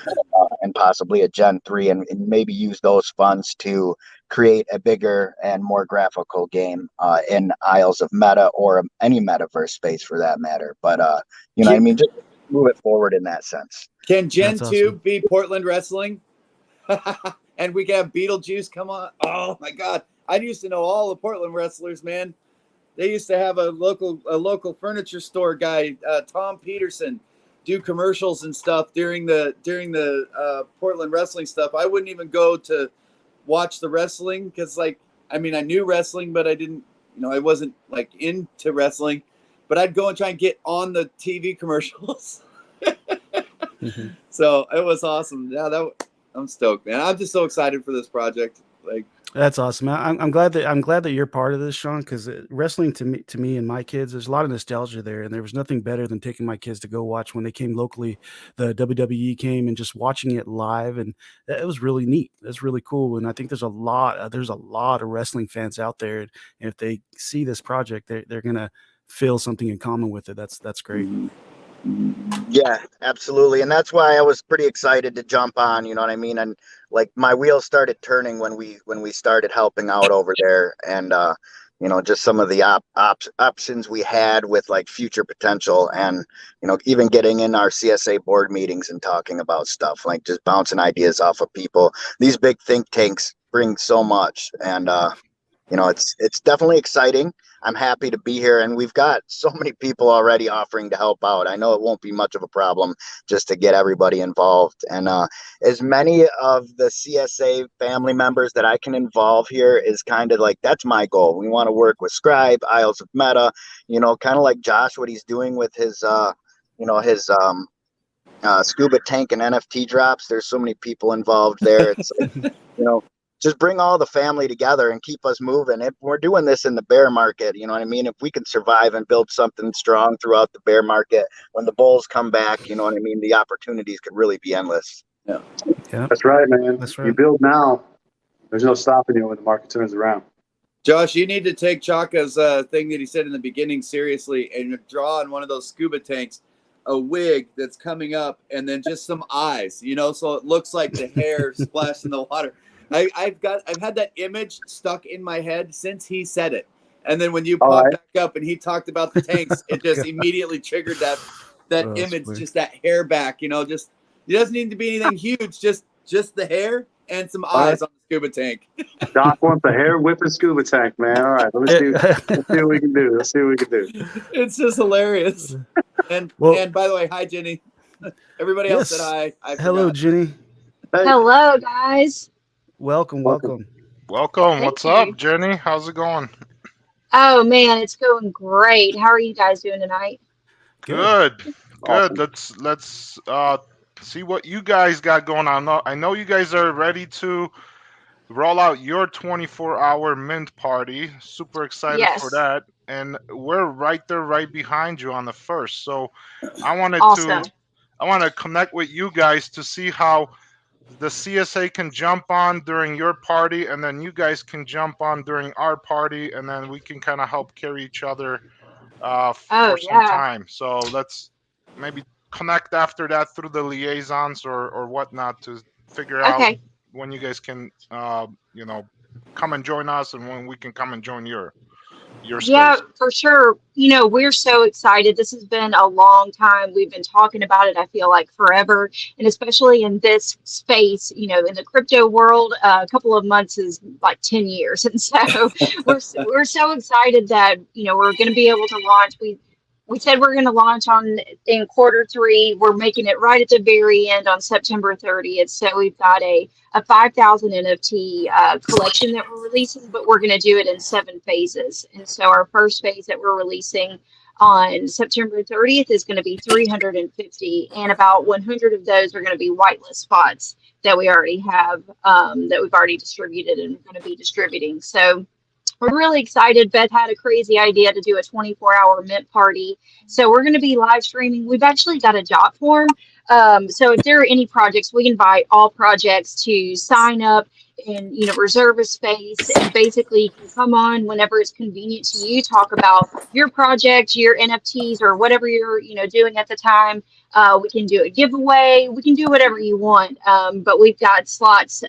and possibly a Gen 3, and maybe use those funds to create a bigger and more graphical game in Isles of Meta, or any metaverse space for that matter. But what I mean, just move it forward in that sense. Can Gen That's 2 awesome. be Portland Wrestling? And we can have Beetlejuice come on. Oh my God. I used to know all the Portland wrestlers, man. They used to have a local furniture store guy, Tom Peterson, do commercials and stuff during the Portland wrestling stuff. I wouldn't even go to watch the wrestling because, I knew wrestling, but I didn't, I wasn't into wrestling. But I'd go and try and get on the TV commercials. So it was awesome. Yeah, I'm stoked, man. I'm just so excited for this project. That's awesome. I'm glad that you're part of this, Sean, because wrestling to me and my kids, there's a lot of nostalgia there, and there was nothing better than taking my kids to go watch when they came locally. The WWE came, and just watching it live, and it was really neat. That's really cool, and I think there's a lot of wrestling fans out there, and if they see this project, they're gonna feel something in common with it. That's great. Yeah, absolutely. And that's why I was pretty excited to jump on, you know what I mean? And my wheels started turning when we started helping out over there, and just some of the options we had with future potential, and even getting in our CSA board meetings and talking about stuff, just bouncing ideas off of people. These big think tanks bring so much, and it's definitely exciting. I'm happy to be here, and we've got so many people already offering to help out. I know it won't be much of a problem just to get everybody involved, and as many of the CSA family members that I can involve here is kind of that's my goal. We want to work with Scribe, Isles of Meta, kind of like Josh, what he's doing with his scuba tank and NFT drops. There's so many people involved there. It's just bring all the family together and keep us moving. If we're doing this in the bear market, you know what I mean? If we can survive and build something strong throughout the bear market, when the bulls come back, you know what I mean? The opportunities could really be endless. Yeah, That's right, man. That's right. You build now. There's no stopping you when the market turns around. Josh, you need to take Chaka's thing that he said in the beginning seriously, and draw on one of those scuba tanks a wig that's coming up, and then just some eyes, so it looks like the hair splashed in the water. I've had that image stuck in my head since he said it, and then when you popped back up and he talked about the tanks, it just immediately triggered that image, funny. just that hair back. Just it doesn't need to be anything huge, just the hair and some eyes on the scuba tank. Doc wants a hair whipping scuba tank, man. All right, let's see what we can do. It's just hilarious. And by the way, hi Jenny. Everybody else said hi. Hello, Jenny. Hey. Hello, guys. Welcome. What's up, Jenny? How's it going? Oh man, it's going great. How are you guys doing tonight? Good. Good. Let's see what you guys got going on. I know you guys are ready to roll out your 24-hour mint party. Super excited for Yes. that. And we're right there, right behind you on the first. So I wanted Awesome. to I want to connect with you guys to see how the CSA can jump on during your party, and then you guys can jump on during our party, and then we can kind of help carry each other Oh for some yeah. time. So let's maybe connect after that through the liaisons or whatnot to figure out Okay. when you guys can, come and join us, and when we can come and join your Yeah, space. for sure. We're so excited. This has been a long time. We've been talking about it, I feel like forever. And especially in this space, in the crypto world, a couple of months is like 10 years. And so we're so excited that, we're going to be able to launch. We said we're going to launch in quarter 3. We're making it right at the very end on September 30th. So we've got a 5,000 NFT collection that we're releasing, but we're going to do it in 7 phases. And so our first phase that we're releasing on September 30th is going to be 350, and about 100 of those are going to be whitelist spots that we already have, that we've already distributed and going to be distributing. So we're really excited. Beth had a crazy idea to do a 24-hour mint party. So we're going to be live streaming. We've actually got a job form. So if there are any projects, we invite all projects to sign up and, reserve a space, and basically you can come on whenever it's convenient to you, talk about your project, your NFTs, or whatever you're, doing at the time. We can do a giveaway. We can do whatever you want. But we've got slots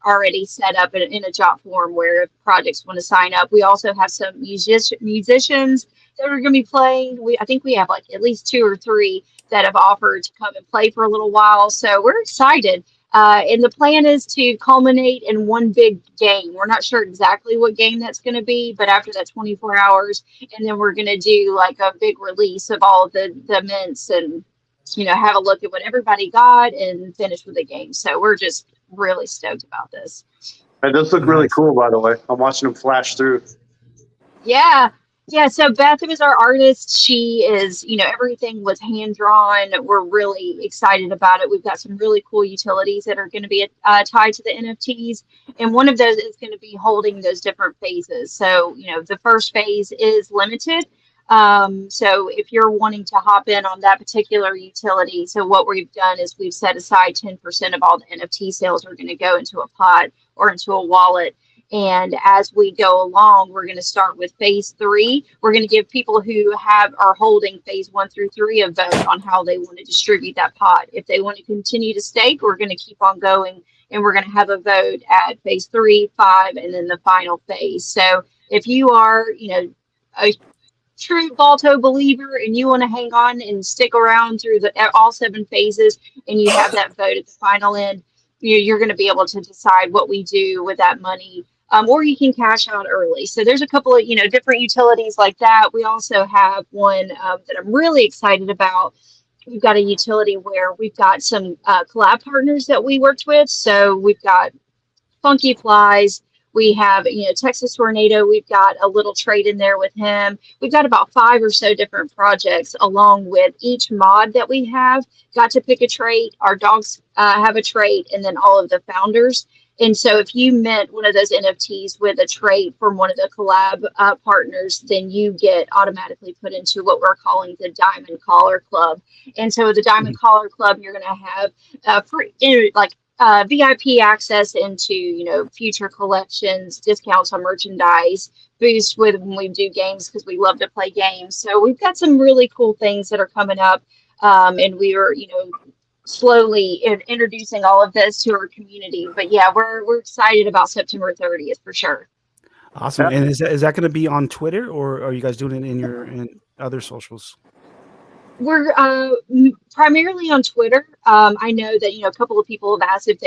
already set up in a job form where if projects want to sign up. We also have some musicians that are going to be playing. I think we have like at least 2 or 3 that have offered to come and play for a little while. So we're excited. And the plan is to culminate in one big game. We're not sure exactly what game that's going to be, but after that 24 hours, and then we're going to do like a big release of all of the mints and, have a look at what everybody got and finish with the game. So we're just really stoked about this. It does look really Nice. cool, by the way. I'm watching them flash through. Yeah. Yeah. So Beth was our artist. She is, everything was hand drawn. We're really excited about it. We've got some really cool utilities that are going to be tied to the NFTs. And one of those is going to be holding those different phases. So, the first phase is limited. So if you're wanting to hop in on that particular utility, so what we've done is we've set aside 10% of all the NFT sales are going to go into a pot or into a wallet. And as we go along, we're going to start with phase 3. We're going to give people who are holding phase 1 through 3 a vote on how they want to distribute that pot. If they want to continue to stake, we're going to keep on going, and we're going to have a vote at phase 3, 5, and then the final phase. So if you are, a true Balto believer and you want to hang on and stick around through all 7 phases, and you have that vote at the final end, you're going to be able to decide what we do with that money. Or you can cash out early. So there's a couple of, different utilities like that. We also have one that I'm really excited about. We've got a utility where we've got some collab partners that we worked with. So we've got Funky Flies. We have, Texas Tornado. We've got a little trade in there with him. We've got about 5 or so different projects, along with each mod that we have got to pick a trait. Our dogs have a trait, and then all of the founders. And so if you mint one of those NFTs with a trait from one of the collab partners, then you get automatically put into what we're calling the Diamond Collar Club. And so the Diamond Collar Club, you're going to have free, VIP access into, future collections, discounts on merchandise, boost with when we do games because we love to play games. So we've got some really cool things that are coming up. And we are, slowly introducing all of this to our community. But yeah, we're excited about September 30th for sure. Awesome. And is that going to be on Twitter, or are you guys doing it in other socials? We're primarily on Twitter. I know that, a couple of people have asked if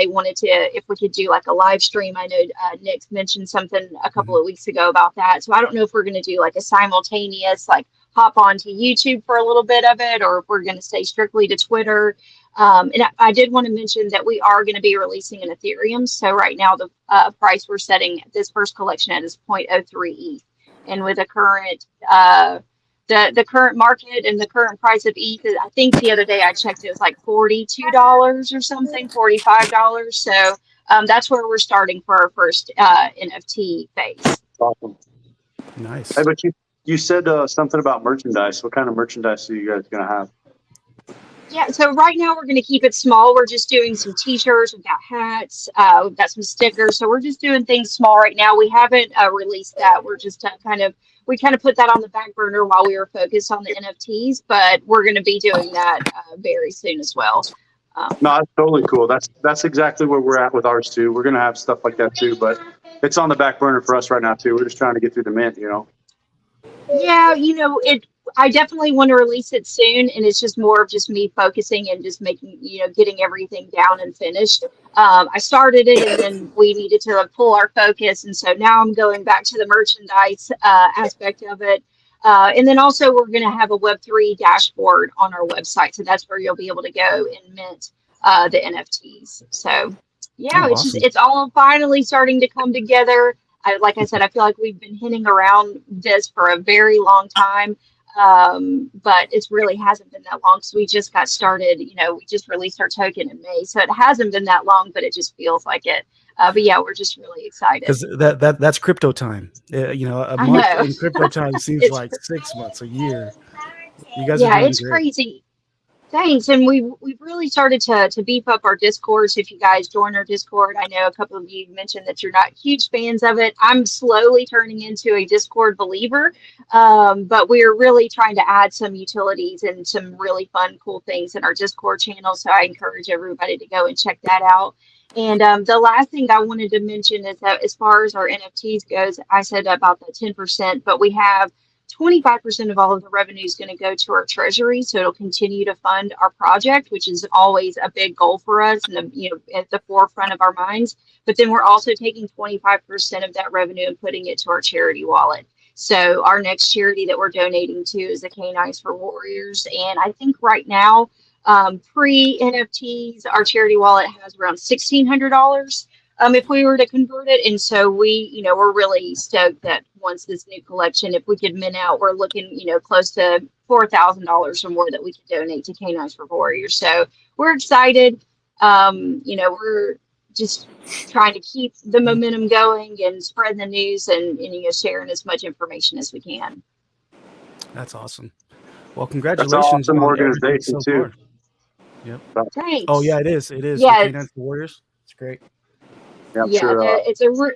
we could do like a live stream. I know Nick mentioned something a couple of weeks ago about that. So I don't know if we're going to do like a simultaneous, like hop onto YouTube for a little bit of it, or if we're going to stay strictly to Twitter. And I did want to mention that we are going to be releasing an Ethereum. So right now the price we're setting this first collection at is 0.03 ETH. And with a current the current market and the current price of ETH. I think the other day I checked, it was like $42 or something, $45. So that's where we're starting for our first NFT phase. Awesome. Nice. Hey, but you said something about merchandise. What kind of merchandise are you guys gonna have? Yeah, so right now we're going to keep it small. We're just doing some t-shirts, we've got hats, we've got some stickers. So we're just doing things small right now. We haven't released that. We're just we kind of put that on the back burner while we were focused on the NFTs, but we're going to be doing that very soon as well. No, that's totally cool. That's exactly where we're at with ours too. We're gonna have stuff like that too, but it's on the back burner for us right now too. We're just trying to get through the mint, you know. Yeah, I definitely want to release it soon, and it's just more of just me focusing and just making, getting everything down and finished. I started it, and then we needed to pull our focus, and so now I'm going back to the merchandise aspect of it. And then also we're going to have a Web3 dashboard on our website, so that's where you'll be able to go and mint the NFTs. So yeah, Awesome. it's all finally starting to come together. Like I said, I feel like we've been hinting around this for a very long time, but it really hasn't been that long. So we just got started. We just released our token in May, so it hasn't been that long, but it just feels like it. But yeah, we're just really excited. Because that's crypto time. A I month know. in crypto time seems like 6 months, a year. You guys are Yeah, doing it's great. crazy. Thanks. And we've really started to beef up our Discord. So if you guys join our Discord, I know a couple of you mentioned that you're not huge fans of it. I'm slowly turning into a Discord believer, but we're really trying to add some utilities and some really fun, cool things in our Discord channel. So I encourage everybody to go and check that out. And the last thing I wanted to mention is that as far as our NFTs goes, I said about the 10%, but we have 25% of all of the revenue is going to go to our treasury, so it'll continue to fund our project, which is always a big goal for us and at the forefront of our minds. But then we're also taking 25% of that revenue and putting it to our charity wallet. So our next charity that we're donating to is the Canines for Warriors, and I think right now, pre NFTs, our charity wallet has around $1,600. If we were to convert it. And so we're really stoked that once this new collection, if we could mint out, we're looking, close to $4,000 or more that we could donate to Canines for Warriors. So we're excited. We're just trying to keep the momentum going and spread the news and sharing as much information as we can. That's awesome. Well, That's congratulations an awesome on everything organization so too. far. Yep. Thanks. Oh yeah, it is. It is. Yeah, The Canines for Warriors. It's great. Yeah, I'm yeah, sure.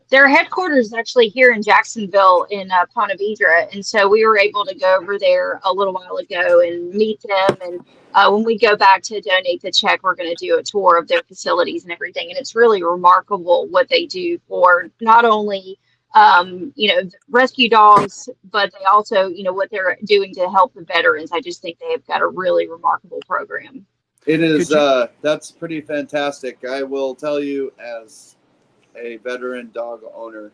their headquarters is actually here in Jacksonville in Ponte Vedra, and so we were able to go over there a little while ago and meet them. And when we go back to donate the check, we're going to do a tour of their facilities and everything. And it's really remarkable what they do for not only rescue dogs, but they also what they're doing to help the veterans. I just think they have got a really remarkable program. It is. That's pretty fantastic. I will tell you, as a veteran dog owner,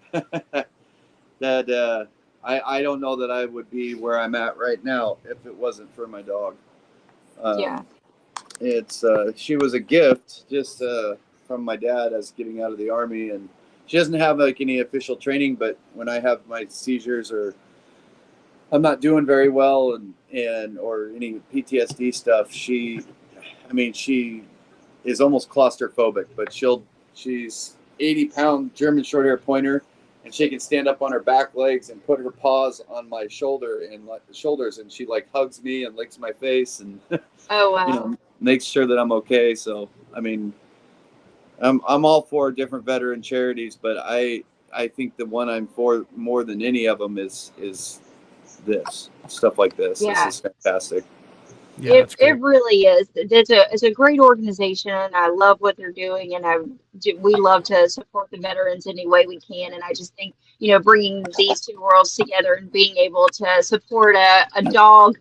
that I don't know that I would be where I'm at right now if it wasn't for my dog. Yeah. It's she was a gift just from my dad as getting out of the Army, and she doesn't have like any official training. But when I have my seizures or I'm not doing very well and or any PTSD stuff, she is almost claustrophobic, but she's 80-pound German Shorthair Pointer, and she can stand up on her back legs and put her paws on my shoulders, and she like hugs me and licks my face and Oh wow. makes sure that I'm okay. So I'm all for different veteran charities, but I think the one I'm for more than any of them is this stuff like this. Yeah. This is fantastic. Yeah, It really is. It's a great organization. I love what they're doing, and we love to support the veterans any way we can. And I just think bringing these two worlds together and being able to support a dog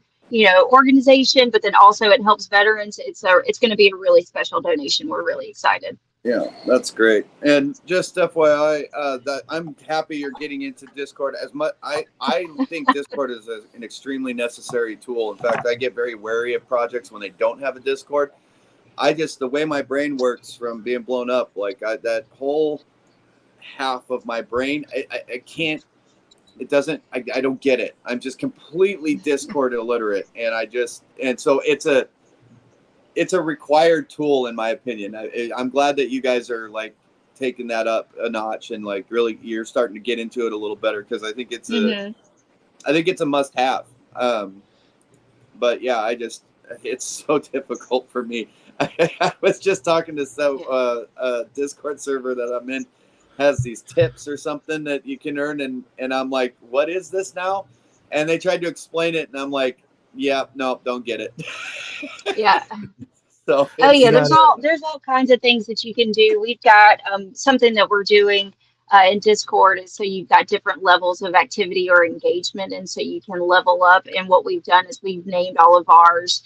organization, but then also it helps veterans. It's going to be a really special donation. We're really excited. Yeah, that's great. And just FYI, that I'm happy you're getting into Discord. As much I think Discord is an extremely necessary tool. In fact, I get very wary of projects when they don't have a Discord. The way my brain works from being blown up, that whole half of my brain, I can't it doesn't. I don't get it. I'm just completely Discord illiterate, and so it's a required tool in my opinion. I'm glad that you guys are like taking that up a notch and like really you're starting to get into it a little better because I think it's a must have. But yeah, it's so difficult for me. I was just talking to a Discord server that I'm in has these tips or something that you can earn, and I'm like, what is this now? And they tried to explain it, and I'm like, yeah, no, don't get it. Yeah. So oh yeah, there's all kinds of things that you can do. We've got something that we're doing in Discord is so you've got different levels of activity or engagement, and so you can level up. And what we've done is we've named all of ours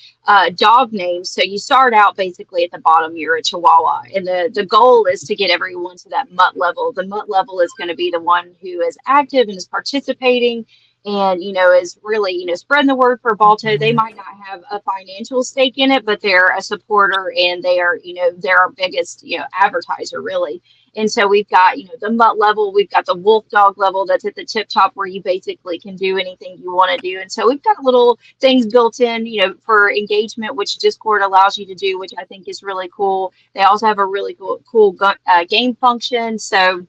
dog names. So you start out basically at the bottom, you're a Chihuahua, and the goal is to get everyone to that mutt level. The mutt level is going to be the one who is active and is participating and is really spreading the word for Balto. They might not have a financial stake in it, but they're a supporter and they are they're our biggest advertiser really. And so we've got the mutt level, we've got the wolf dog level that's at the tip top where you basically can do anything you want to do. And so we've got little things built in for engagement, which Discord allows you to do, which I think is really cool. They also have a really cool game function. So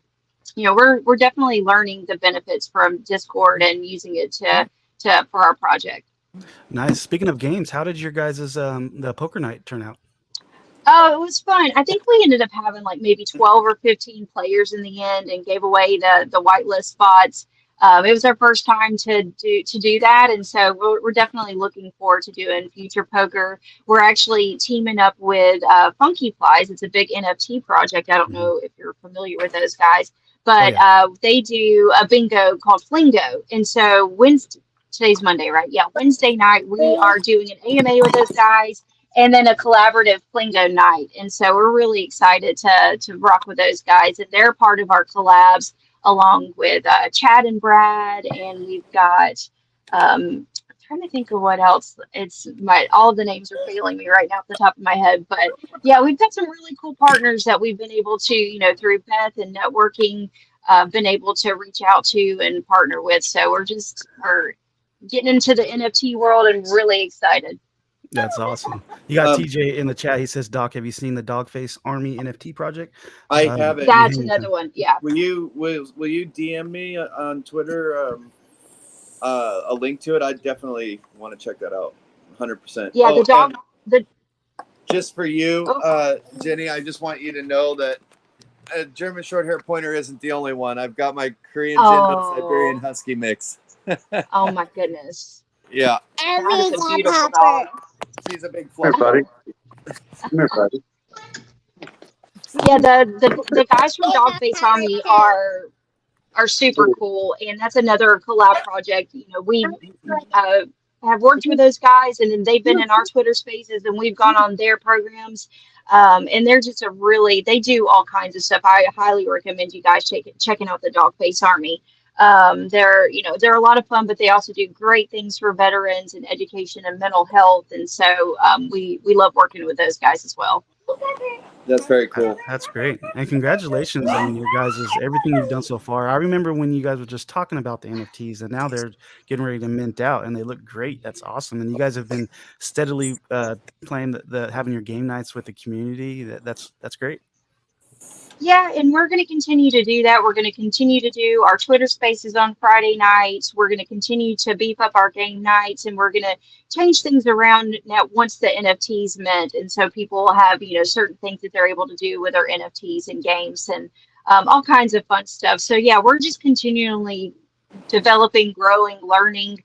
we're definitely learning the benefits from Discord and using it for our project. Nice. Speaking of games, how did your guys' the poker night turn out? Oh, it was fun. I think we ended up having like maybe 12 or 15 players in the end and gave away the whitelist spots. It was our first time to do that, and so we're definitely looking forward to doing future poker. We're actually teaming up with Funky Flies. It's a big NFT project. I don't know if you're familiar with those guys, but they do a bingo called Flingo. And so today's Monday, right? Yeah, Wednesday night we are doing an AMA with those guys, and then a collaborative Flingo night. And so we're really excited to rock with those guys, and they're part of our collabs along with Chad and Brad, and we've got I'm trying to think of what else. All of the names are failing me right now off the top of my head, but yeah, we've got some really cool partners that we've been able to through Beth and networking been able to reach out to and partner with. So we're getting into the NFT world and really excited. That's awesome. You got TJ in the chat. He says, Doc, have you seen the Dogface Army NFT project? I haven't. That's another one. Yeah. Will you DM me on Twitter a link to it? I definitely want to check that out. 100%. Yeah, just for you, Jenny, I just want you to know that a German short hair pointer isn't the only one. I've got my Korean Gin Siberian Husky mix. Oh my goodness. Yeah. That is a beautiful dog. She's a big Come fluffy. here, buddy. Come here, buddy. Yeah, the guys from Dogface Army are super cool, and that's another collab project. We have worked with those guys, and then they've been in our Twitter spaces, and we've gone on their programs. And they're just they do all kinds of stuff. I highly recommend you guys checking out the Dogface Army. They're a lot of fun, but they also do great things for veterans and education and mental health. And so we love working with those guys as well. That's very cool. That's great. And congratulations on your guys' everything you've done so far. I remember when you guys were just talking about the NFTs, and now they're getting ready to mint out, and they look great. That's awesome. And you guys have been steadily playing having your game nights with the community. That's great. Yeah, and we're going to continue to do that. We're going to continue to do our Twitter spaces on Friday nights. We're going to continue to beef up our game nights, and we're going to change things around now once the NFTs mint. And so people have, certain things that they're able to do with their NFTs and games and all kinds of fun stuff. So yeah, we're just continually developing, growing, learning.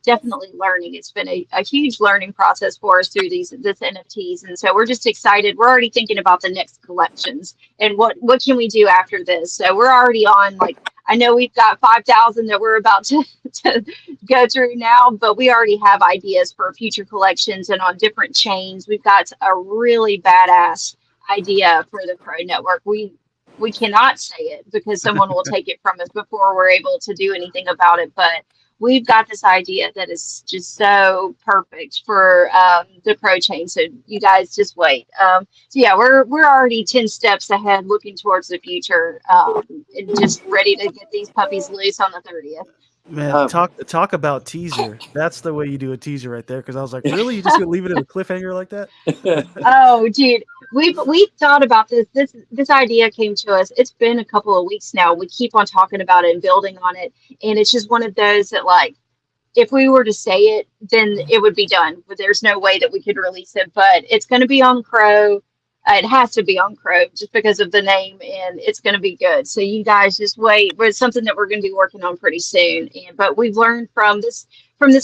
Definitely learning. It's been a huge learning process for us through this NFTs, and so we're just excited. We're already thinking about the next collections and what can we do after this. So we're already on, I know we've got 5,000 that we're about to go through now, but we already have ideas for future collections and on different chains. We've got a really badass idea for the Pro Network. We cannot say it because someone will take it from us before we're able to do anything about it, but we've got this idea that is just so perfect for the Pro chain. So you guys just wait. So yeah, we're already 10 steps ahead, looking towards the future, and just ready to get these puppies loose on the 30th. Man, talk about teaser. That's the way you do a teaser right there. Because I was like, really, you just gonna leave it at a cliffhanger like that? Oh, dude, we've thought about this. This idea came to us. It's been a couple of weeks now. We keep on talking about it and building on it, and it's just one of those that, like, if we were to say it, then it would be done. But there's no way that we could release it. But it's going to be on Crow. It has to be on Crow just because of the name, and it's going to be good. So you guys just wait. But it's something that we're going to be working on pretty soon. But we've learned from this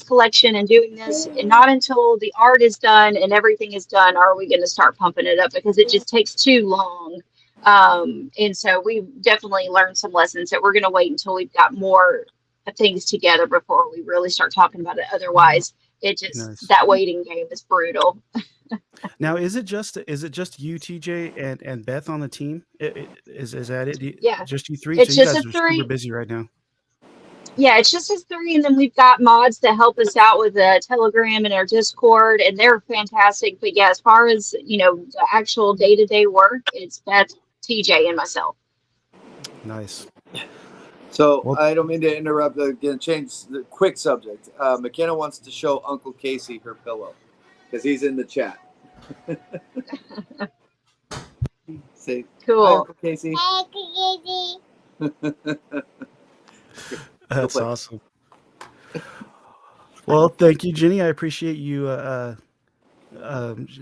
collection and doing this, and not until the art is done and everything is done are we going to start pumping it up, because it just takes too long. And so we've definitely learned some lessons that we're going to wait until we've got more things together before we really start talking about it. Otherwise, Nice. that waiting game is brutal. Now, is it just you, TJ, and Beth on the team? Is that it? Yeah. Just you three. It's So you just guys a are three. super busy right now. Yeah, it's just us three, and then we've got mods that help us out with the Telegram and our Discord, and they're fantastic. But yeah, as far as the actual day-to-day work, it's Beth, TJ, and myself. Nice. So Well- I don't mean to interrupt. Again, change the quick subject. McKenna wants to show Uncle Casey her pillow because he's in the chat. Say, Cool. hi, Uncle Casey. That's play. awesome. Well, thank you, Jenny. I appreciate you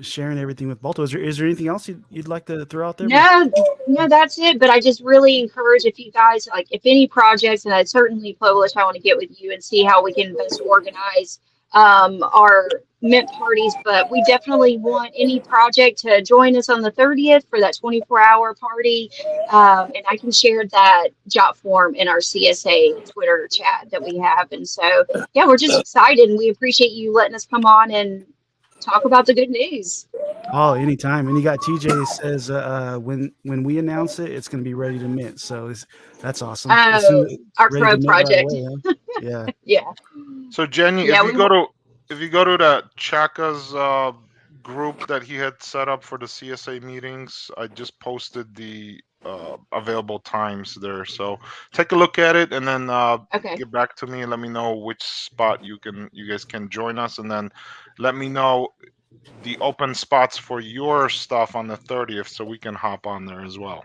sharing everything with Balto. Is there anything else you'd like to throw out there? No, that's it. But I just really encourage, if you guys if any projects, and I certainly, Publish, I want to get with you and see how we can best organize our mint parties. But we definitely want any project to join us on the 30th for that 24-hour party. And I can share that jot form in our CSA Twitter chat that we have. And so, yeah, we're just excited, and we appreciate you letting us come on and talk about the good news. Oh, anytime. And you got TJ says when we announce it, it's going to be ready to mint. So that's awesome. As soon as it's Our ready Crow to mint right project. away, huh? Yeah. Yeah. So Jenny, Yeah, if you go to that Chaka's group that he had set up for the CSA meetings, I just posted the available times there. So take a look at it, and then Okay. get back to me and let me know which spot you guys can join us, and then let me know the open spots for your stuff on the 30th so we can hop on there as well.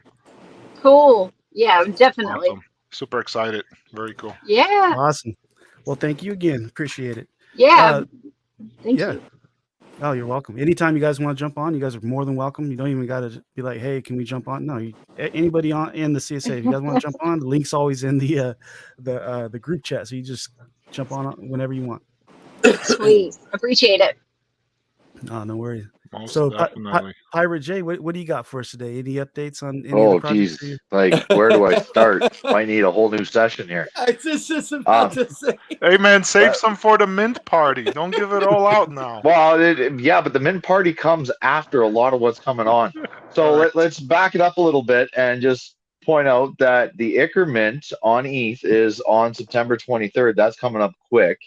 Cool. Yeah, definitely. Awesome. Super excited. Very cool. Yeah. Awesome. Well, thank you again. Appreciate it. Yeah. Thank yeah. you. Oh, you're welcome. Anytime you guys want to jump on, you guys are more than welcome. You don't even got to be like, hey, can we jump on? No, anybody in the CSA, if you guys want to jump on, the link's always in the group chat. So you just jump on whenever you want. Sweet. Appreciate it. Oh, no worries. Most So, definitely. Pirate J, what do you got for us today? Any updates on any Oh, of the projects? geez. Like, where do I start? Might need a whole new session here. I just about to say. Hey, man, save some for the mint party. Don't give it all out now. Well, yeah, but the mint party comes after a lot of what's coming on. So let's back it up a little bit and just point out that the Icker Mint on ETH is on September 23rd. That's coming up quick.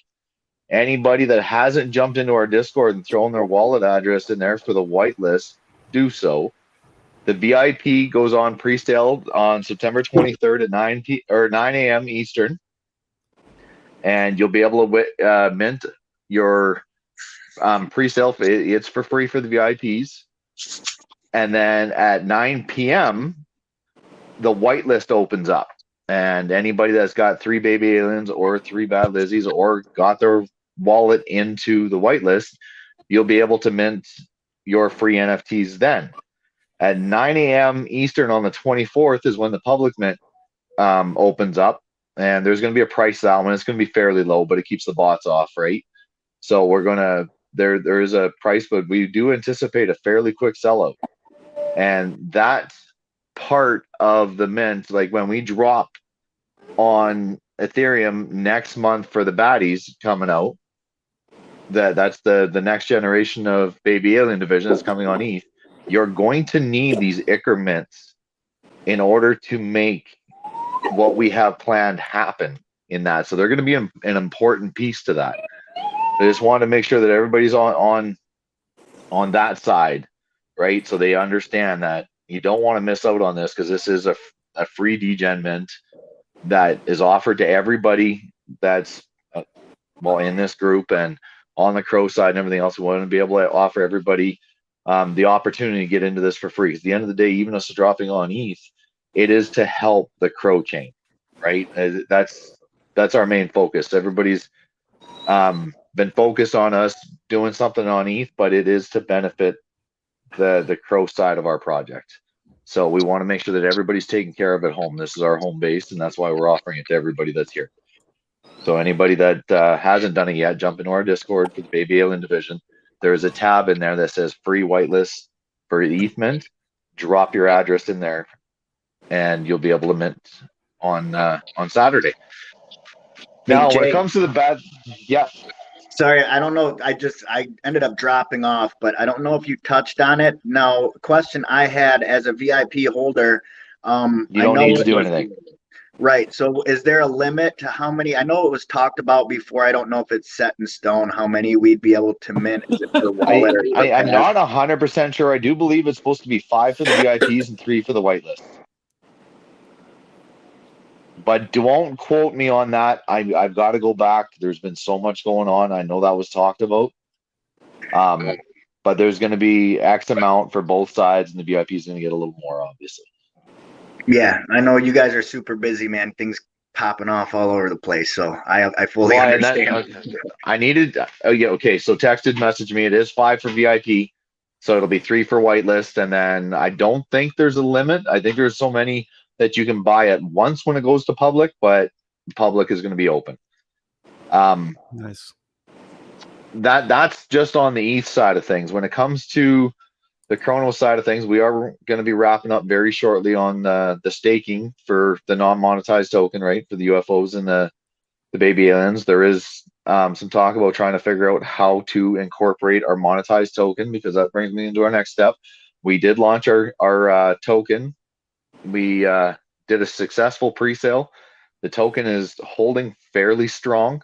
Anybody that hasn't jumped into our Discord and thrown their wallet address in there for the whitelist, do so. The VIP goes on pre-sale on September 23rd at 9 a.m. Eastern, and you'll be able to mint your pre-sale. It's for free for the VIPs, and then at 9 p.m. the whitelist opens up, and anybody that's got 3 baby aliens or 3 bad Lizzies or got their wallet into the whitelist, you'll be able to mint your free NFTs then. At 9 a.m. Eastern on the 24th is when the public mint opens up, and there's going to be a price to that one. It's going to be fairly low, but it keeps the bots off, right? So we're going to there is a price, but we do anticipate a fairly quick sellout. And that part of the mint, like when we drop on Ethereum next month for the baddies coming out, that's the next generation of baby alien division that's coming on ETH. You're going to need these Icker mints in order to make what we have planned happen in that. So they're going to be an important piece to that. I just want to make sure that everybody's on that side, right? So they understand that you don't want to miss out on this, because this is a free degen mint that is offered to everybody that's well in this group and on the Crow side and everything else. We want to be able to offer everybody the opportunity to get into this for free. At the end of the day, even us dropping on ETH, it is to help the Crow chain, right? That's our main focus. Everybody's been focused on us doing something on ETH, but it is to benefit the Crow side of our project. So we want to make sure that everybody's taken care of at home. This is our home base, and that's why we're offering it to everybody that's here. So anybody that hasn't done it yet, jump into our Discord for the Baby Alien Division. There is a tab in there that says free whitelist for ETH mint. Drop your address in there, and you'll be able to mint on Saturday. Hey, Now, when it Jay. comes to the bad, yeah, Sorry, I don't know. I ended up dropping off, but I don't know if you touched on it. Now, question I had as a VIP holder, you I don't know need to it do was anything. right. So, is there a limit to how many? I know it was talked about before. I don't know if it's set in stone how many we'd be able to mint. Is it per wallet or per I'm pass? not 100% sure. I do believe it's supposed to be 5 for the VIPs and 3 for the whitelist. But don't quote me on that. I've got to go back. There's been so much going on. I know that was talked about. But there's going to be X amount for both sides, and the VIP is going to get a little more, obviously. Yeah, I know you guys are super busy, man. Things popping off all over the place. So I fully understand. I needed. Oh yeah, okay. So texted message me. It is 5 for VIP, so it'll be 3 for whitelist, and then I don't think there's a limit. I think there's so many that you can buy at once when it goes to public, but public is going to be open. Nice. That's just on the ETH side of things. When it comes to the Crono side of things, we are going to be wrapping up very shortly on the staking for the non-monetized token, right? For the UFOs and the baby aliens. There is some talk about trying to figure out how to incorporate our monetized token, because that brings me into our next step. We did launch our token. We did a successful pre-sale. The token is holding fairly strong,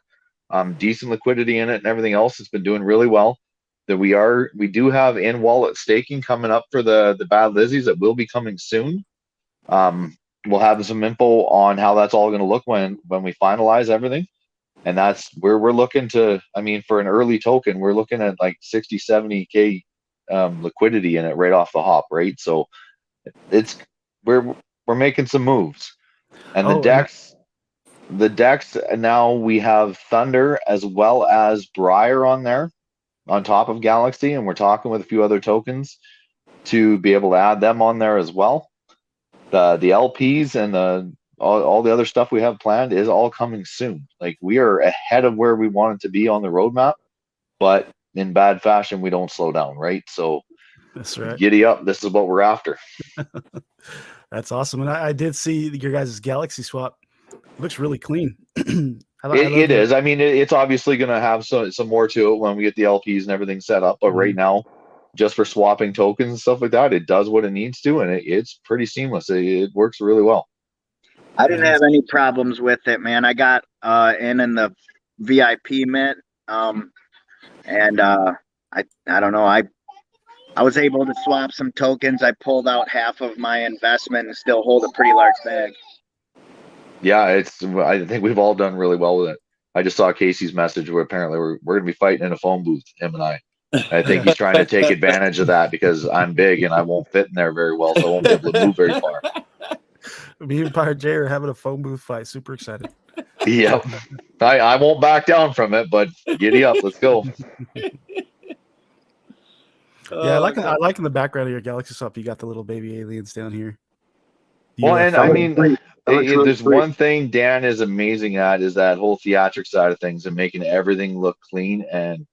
decent liquidity in it and everything else. It's been doing really well. That we do have in wallet staking coming up for the bad Lizzies that will be coming soon. We'll have some info on how that's all going to look when we finalize everything. And that's where we're looking to, I mean, for an early token, we're looking at like 60, 70K liquidity in it right off the hop, right? So we're making some moves. And the decks, and now we have Thunder as well as Briar on there on top of Galaxy, and we're talking with a few other tokens to be able to add them on there as well. The LPs and all the other stuff we have planned is all coming soon. Like, we are ahead of where we wanted to be on the roadmap, but in bad fashion, we don't slow down, right? So That's right. giddy up. This is what we're after. That's awesome. And I did see your guys' Galaxy swap. Looks really clean. It is. I mean, it's obviously going to have some more to it when we get the LPs and everything set up. But right now, just for swapping tokens and stuff like that, it does what it needs to, and it's pretty seamless. It works really well. I didn't have any problems with it, man. I got in the VIP mint, and I don't know. I was able to swap some tokens. I pulled out half of my investment and still hold a pretty large bag. Yeah, I think we've all done really well with it. I just saw Casey's message where apparently we're going to be fighting in a phone booth, him and I. I think he's trying to take advantage of that because I'm big and I won't fit in there very well, so I won't be able to move very far. Me and Pirate Jay are having a phone booth fight. Super excited. Yep. I won't back down from it, but giddy up. Let's go. Yeah, I like in the background of your Galaxy swap, you got the little baby aliens down here. Well, and I mean, there's really one thing Dan is amazing at is that whole theatric side of things and making everything look clean. And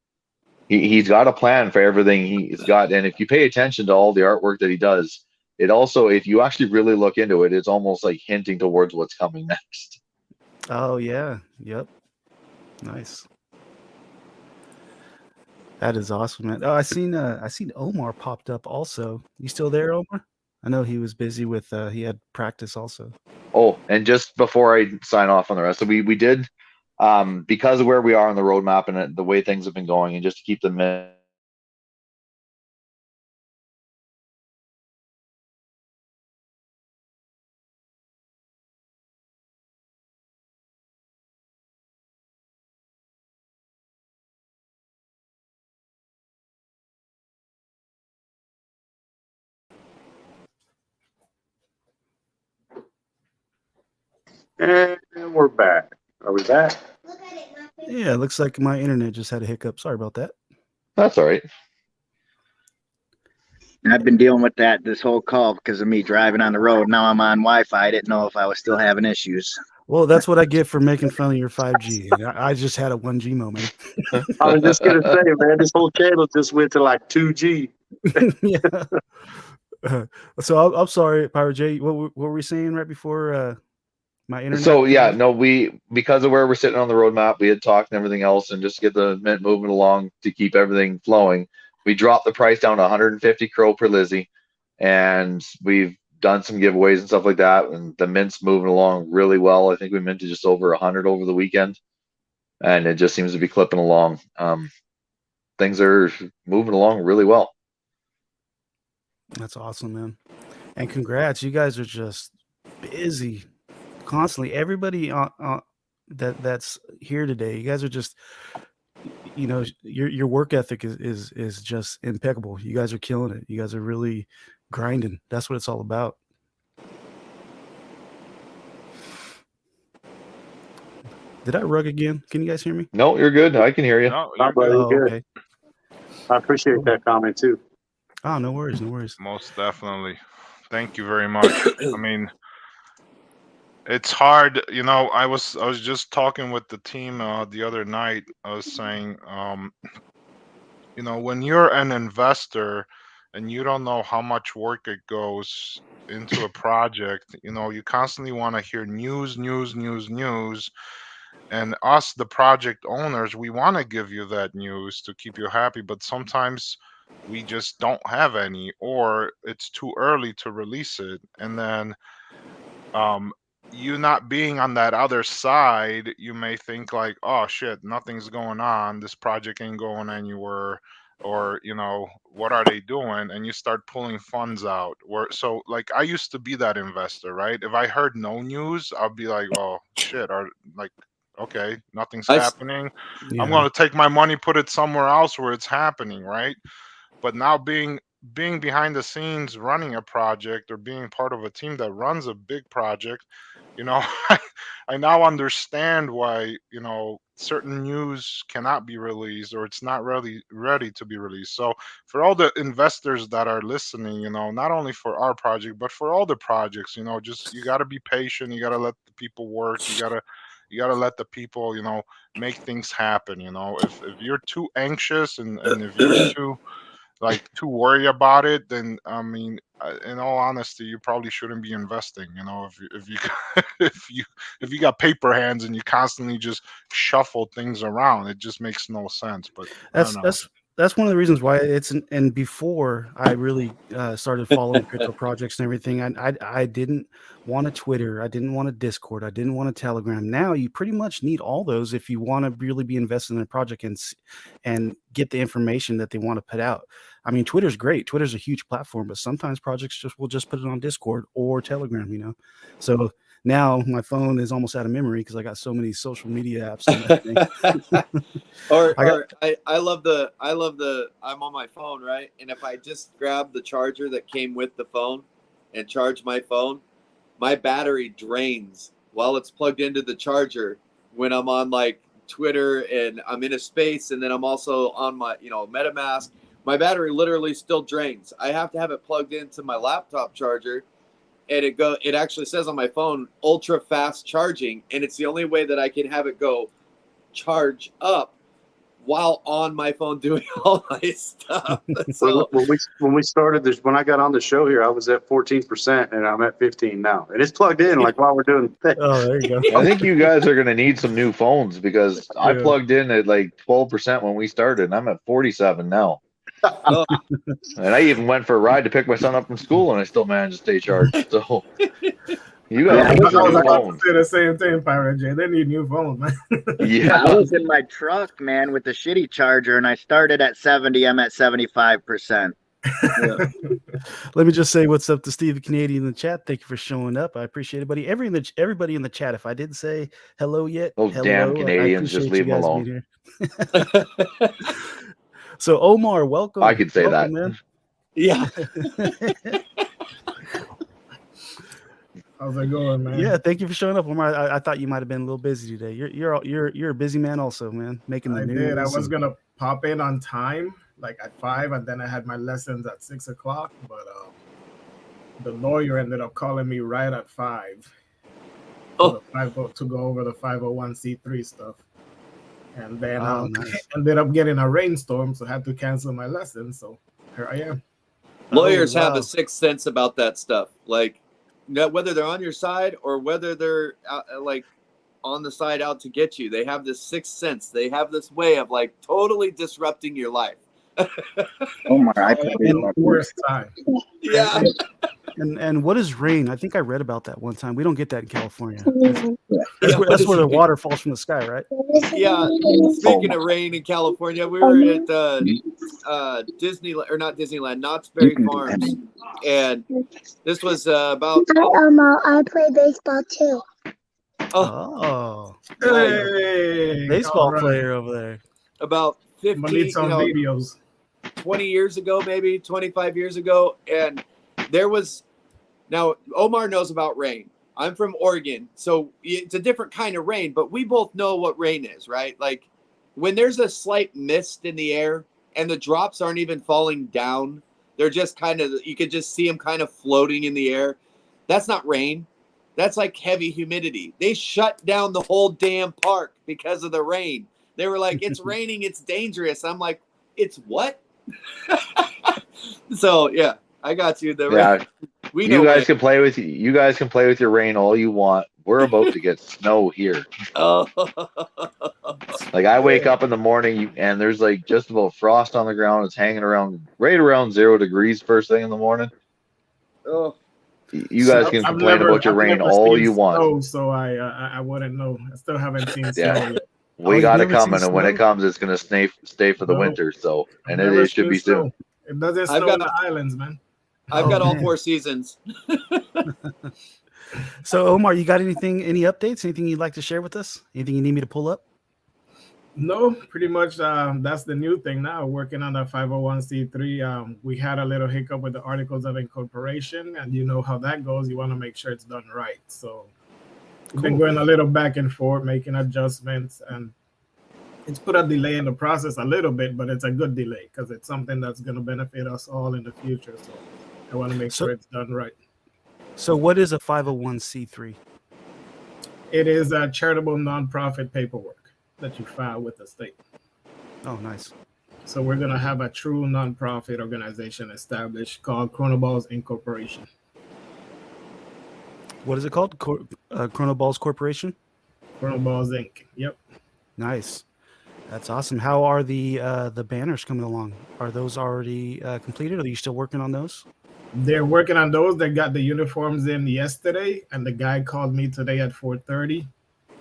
he's got a plan for everything he's got. And if you pay attention to all the artwork that he does, it also, if you actually really look into it, it's almost like hinting towards what's coming next. Oh yeah. Yep. Nice. That is awesome, man. Oh, I seen Omar popped up also. You still there, Omar? I know he was busy with he had practice also. Oh, and just before I sign off on the rest, so we did because of where we are on the roadmap and the way things have been going, and just to keep the And we're back. Are we back? Yeah, it looks like my internet just had a hiccup. Sorry about that. That's all right. I've been dealing with that this whole call because of me driving on the road. Now I'm on Wi-Fi. I didn't know if I was still having issues. Well, that's what I get for making fun of your 5G. I just had a 1G moment. I was just gonna say, man, this whole channel just went to like 2G. Yeah. So I'm sorry, Pirate J. What were we saying right before my internet? So yeah, no, because of where we're sitting on the roadmap, we had talked and everything else, and just to get the mint moving along to keep everything flowing, we dropped the price down to 150 Crow per Lizzy, and we've done some giveaways and stuff like that, and the mint's moving along really well. I think we minted just over 100 over the weekend, and it just seems to be clipping along. Things are moving along really well. That's awesome, man. And congrats. You guys are just busy constantly. Everybody that's here today, you guys are just, your work ethic is just impeccable. You guys are killing it. You guys are really grinding. That's what it's all about. Did I rug again? Can you guys hear me? No, you're good. I can hear you. No, Not you're really good. good. Okay. I appreciate that comment too. Oh, no worries. No worries. Most definitely. Thank you very much. I mean, it's hard, I was just talking with the team the other night. I was saying, when you're an investor and you don't know how much work it goes into a project, you constantly want to hear news. And us, the project owners, we want to give you that news to keep you happy, but sometimes we just don't have any, or it's too early to release it. And then you not being on that other side, you may think like, oh shit, nothing's going on, this project ain't going anywhere, or what are they doing? And you start pulling funds out. So like, I used to be that investor, right? If I heard no news, I'd be like, oh shit, okay, nothing's happening. Yeah. I'm going to take my money, put it somewhere else where it's happening, right? But now being behind the scenes running a project, or being part of a team that runs a big project, I now understand why certain news cannot be released, or it's not really ready to be released. So for all the investors that are listening, not only for our project but for all the projects, just, you got to be patient. You got to let the people work. You got to let the people make things happen. If you're too anxious, and if you're too worried about it, then I mean, in all honesty, you probably shouldn't be investing. If you if you got paper hands and you constantly just shuffle things around, it just makes no sense. But I don't know. That's one of the reasons why and before I really started following crypto projects and everything, I didn't want a Twitter, I didn't want a Discord, I didn't want a Telegram. Now you pretty much need all those if you want to really be invested in a project and get the information that they want to put out. I mean, Twitter's great. Twitter's a huge platform, but sometimes projects will just put it on Discord or Telegram. So now my phone is almost out of memory because I got so many social media apps on that thing. I love the I'm on my phone, right? And if I just grab the charger that came with the phone and charge my phone, my battery drains while it's plugged into the charger when I'm on like Twitter and I'm in a space, and then I'm also on my MetaMask. My battery literally still drains. I have to have it plugged into my laptop charger, and it actually says on my phone ultra fast charging, and it's the only way that I can have it go charge up while on my phone doing all my stuff. So when we started this, when I got on the show here, I was at 14%, and I'm at 15 now, and it's plugged in like while we're doing the thing. Oh, there you go. I think you guys are going to need some new phones, because I plugged in at like 12% when we started, and I'm at 47 now. And I even went for a ride to pick my son up from school, and I still managed to stay charged. So you guys need some new phones. Say the same thing, Pirate J. They need new phones, man. Yeah, I was in my truck, man, with the shitty charger, and I started at 70. I'm at 75%. yeah. Let me just say what's up to Steve the Canadian in the chat. Thank you for showing up. I appreciate it, buddy. Everybody in the chat. If I didn't say hello yet, those hello, damn Canadians, just leave them alone. So Omar, welcome. I could say welcome, that. Man. Yeah. How's it going, man? Yeah, thank you for showing up, Omar. I thought you might have been a little busy today. You're a busy man also, man. Making the I news. did. I was and- gonna pop in on time, like at 5, and then I had my lessons at 6 o'clock. But the lawyer ended up calling me right at 5 Oh. to go over the 501c3 stuff. And then nice. ended up getting a rainstorm, so I had to cancel my lesson. So here I am. Lawyers have wow. a sixth sense about that stuff. Like, whether they're on your side or whether they're like on the side out to get you, they have this sixth sense. They have this way of like totally disrupting your life. Oh my! I The worst time. Yeah. And what is rain? I think I read about that one time. We don't get that in California. Yeah, That's where the water falls from the sky, right? Yeah. Speaking of rain in California, we were at Disneyland, or not Disneyland, Knott's Berry Farms, and this was about. I play baseball too. Oh, Hey, baseball all right. player over there. About I'm gonna 15, need some videos. 20 years ago, maybe 25 years ago, and there was. Now, Omar knows about rain. I'm from Oregon, so it's a different kind of rain, but we both know what rain is, right? Like when there's a slight mist in the air and the drops aren't even falling down, they're just kind of, you could just see them kind of floating in the air. That's not rain. That's like heavy humidity. They shut down the whole damn park because of the rain. They were like, it's raining, it's dangerous. I'm like, it's what? So, yeah, I got you. The rain. We know you guys rain. can play with you guys can play with your rain all you want. We're about to get snow here. Oh. Like I wake up in the morning and there's like just about frost on the ground. It's hanging around right around 0 degrees first thing in the morning. Oh. You guys can complain about your rain all you want. Snow, so I wouldn't know. I still haven't seen snow yet. We got it never seen coming, and when snow? it comes, it's gonna stay for the No. winter. So, and Never it should seen be snow. soon. It doesn't I've snow got- in the islands, man. I've got all man. 4 seasons. So, Omar, you got any updates? Anything you'd like to share with us? Anything you need me to pull up? No, pretty much. That's the new thing now. Working on the 501c3. We had a little hiccup with the articles of incorporation, and you know how that goes. You want to make sure it's done right. So we've been going a little back and forth, making adjustments, and it's put a delay in the process a little bit, but it's a good delay because it's something that's going to benefit us all in the future. So I want to make sure it's done right. So, what is a 501c3? It is a charitable nonprofit paperwork that you file with the state. Oh, nice. So we're going to have a true nonprofit organization established called Ballz Incorporation. What is it called? Ballz Corporation? Ballz Inc. Yep. Nice. That's awesome. How are the banners coming along? Are those already completed? Are you still working on those? They're working on those. They got the uniforms in yesterday, and the guy called me today at 4:30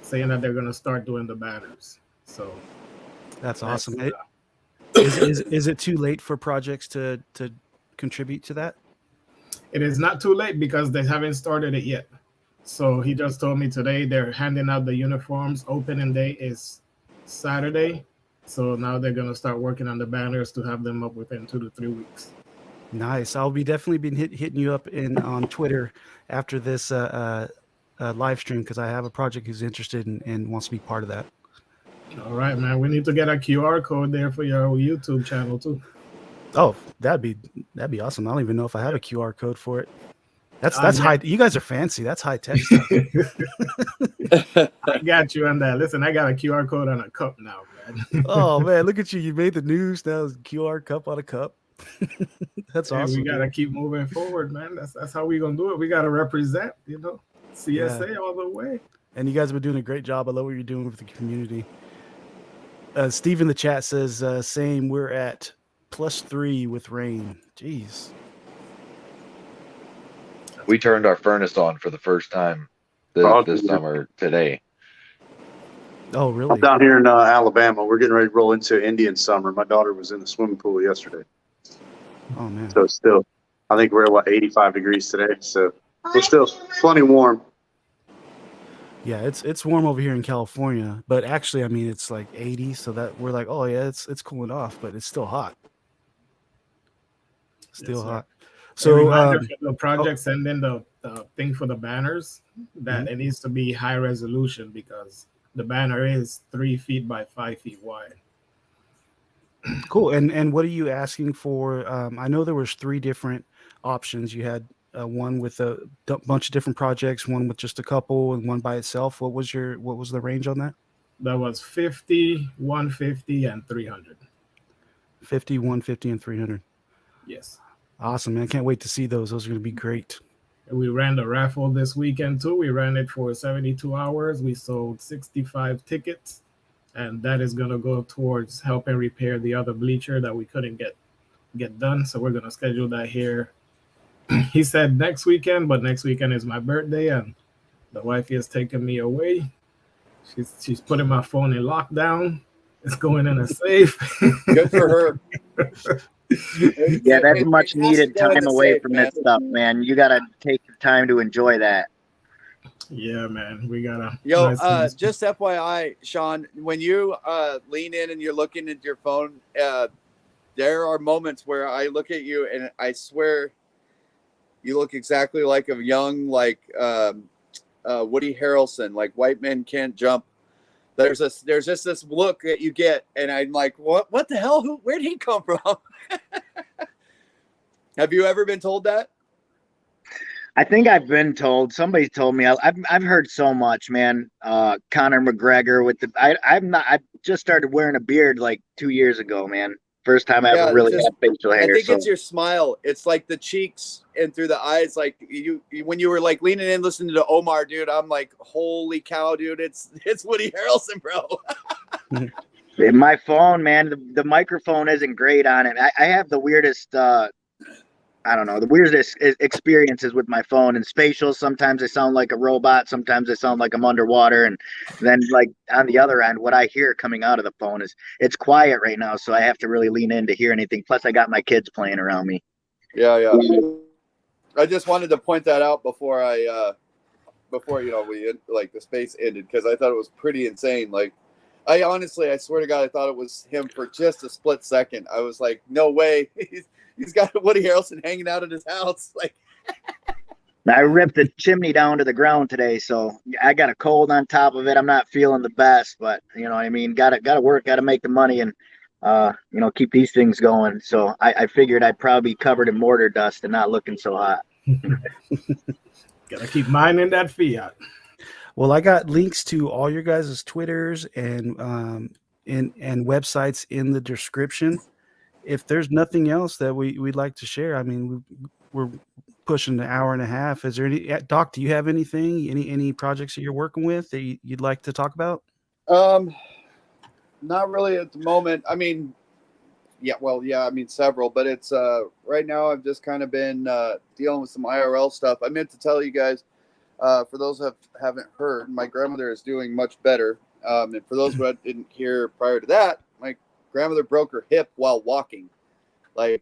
saying that they're going to start doing the banners. So that's awesome. Is it too late for projects to contribute to that? It is not too late because they haven't started it yet. So he just told me today they're handing out the uniforms. Opening day is Saturday. So now they're going to start working on the banners to have them up within 2 to 3 weeks. Nice. I'll be definitely been hitting you up on Twitter after this live stream because I have a project who's interested and wants to be part of that. All right, man. We need to get a QR code there for your YouTube channel too. Oh, that'd be awesome. I don't even know if I have a QR code for it. That's high. You guys are fancy. That's high tech stuff. I got you on that. Listen, I got a QR code on a cup now, man. Oh man, look at you. You made the news. Now it's QR cup on a cup. That's awesome. We gotta keep moving forward, man. That's how we gonna do it. We gotta represent, CSA all the way. And you guys have been doing a great job. I love what you're doing with the community. Steve in the chat says, same, we're at +3 with rain. Jeez. We turned our furnace on for the first time this summer today. Oh, really? I'm down here in Alabama. We're getting ready to roll into Indian summer. My daughter was in the swimming pool yesterday. Oh, man. So still, I think we're at 85 degrees today. So we're still plenty warm. Yeah, it's warm over here in California, but actually, I mean, it's like 80, so that we're like, oh yeah, it's cooling off, but it's still hot. Still hot. So the project, send in the the thing for the banners that it needs to be high resolution because the banner is 3 feet by 5 feet wide. Cool. And what are you asking for? I know there was 3 different options. You had one with a bunch of different projects, one with just a couple, and one by itself. What was the range on that? That was 50, 150, and 300. 50, 150, and 300. Yes. Awesome, man. Can't wait to see those. Those are going to be great. We ran the raffle this weekend too. We ran it for 72 hours. We sold 65 tickets, and that is going to go towards helping repair the other bleacher that we couldn't get done. So we're going to schedule that here. He said next weekend, but next weekend is my birthday, and the wife is taking me away. She's putting my phone in lockdown. It's going in a safe. Good for her. Yeah, that's much It has to needed go in time the away safe, from man. this stuff, man. You gotta take the time to enjoy that. Yeah, man. We gotta. Yo, nice just FYI, Sean, when you lean in and you're looking at your phone, there are moments where I look at you and I swear you look exactly like a young, like Woody Harrelson, like White Men Can't Jump. There's just this look that you get, and I'm like, what the hell? Where'd he come from? Have you ever been told that? I think I've been told. Somebody told me. I've heard so much, man. Conor McGregor with the. I just started wearing a beard like 2 years ago, man. First time I ever really had facial hair. I think it's your smile. It's like the cheeks and through the eyes. Like you when you were like leaning in, listening to Omar, dude. I'm like, holy cow, dude! It's Woody Harrelson, bro. My phone, man. The microphone isn't great on it. I have the weirdest. I don't know, the weirdest experiences with my phone and spatial. Sometimes I sound like a robot. Sometimes I sound like I'm underwater. And then like on the other end, what I hear coming out of the phone is it's quiet right now. So I have to really lean in to hear anything. Plus I got my kids playing around me. Yeah. I just wanted to point that out before we like the space ended. Cause I thought it was pretty insane. Like I swear to God, I thought it was him for just a split second. I was like, no way. He's got Woody Harrelson hanging out at his house. Like, I ripped the chimney down to the ground today, so I got a cold on top of it. I'm not feeling the best, but you know what I mean. Got to work, got to make the money, and keep these things going. So I figured I'd probably be covered in mortar dust and not looking so hot. Gotta keep mining that fiat. Well, I got links to all your guys' Twitters and websites in the description. If there's nothing else that we'd like to share, I mean, we're pushing an hour and a half. Is there any, Doc, do you have anything, any projects that you're working with that you'd like to talk about? Not really at the moment. I mean, several, but it's right now I've just kind of been dealing with some IRL stuff. I meant to tell you guys, for those who haven't heard, my grandmother is doing much better. And for those who didn't hear prior to that, my grandmother broke her hip while walking. Like,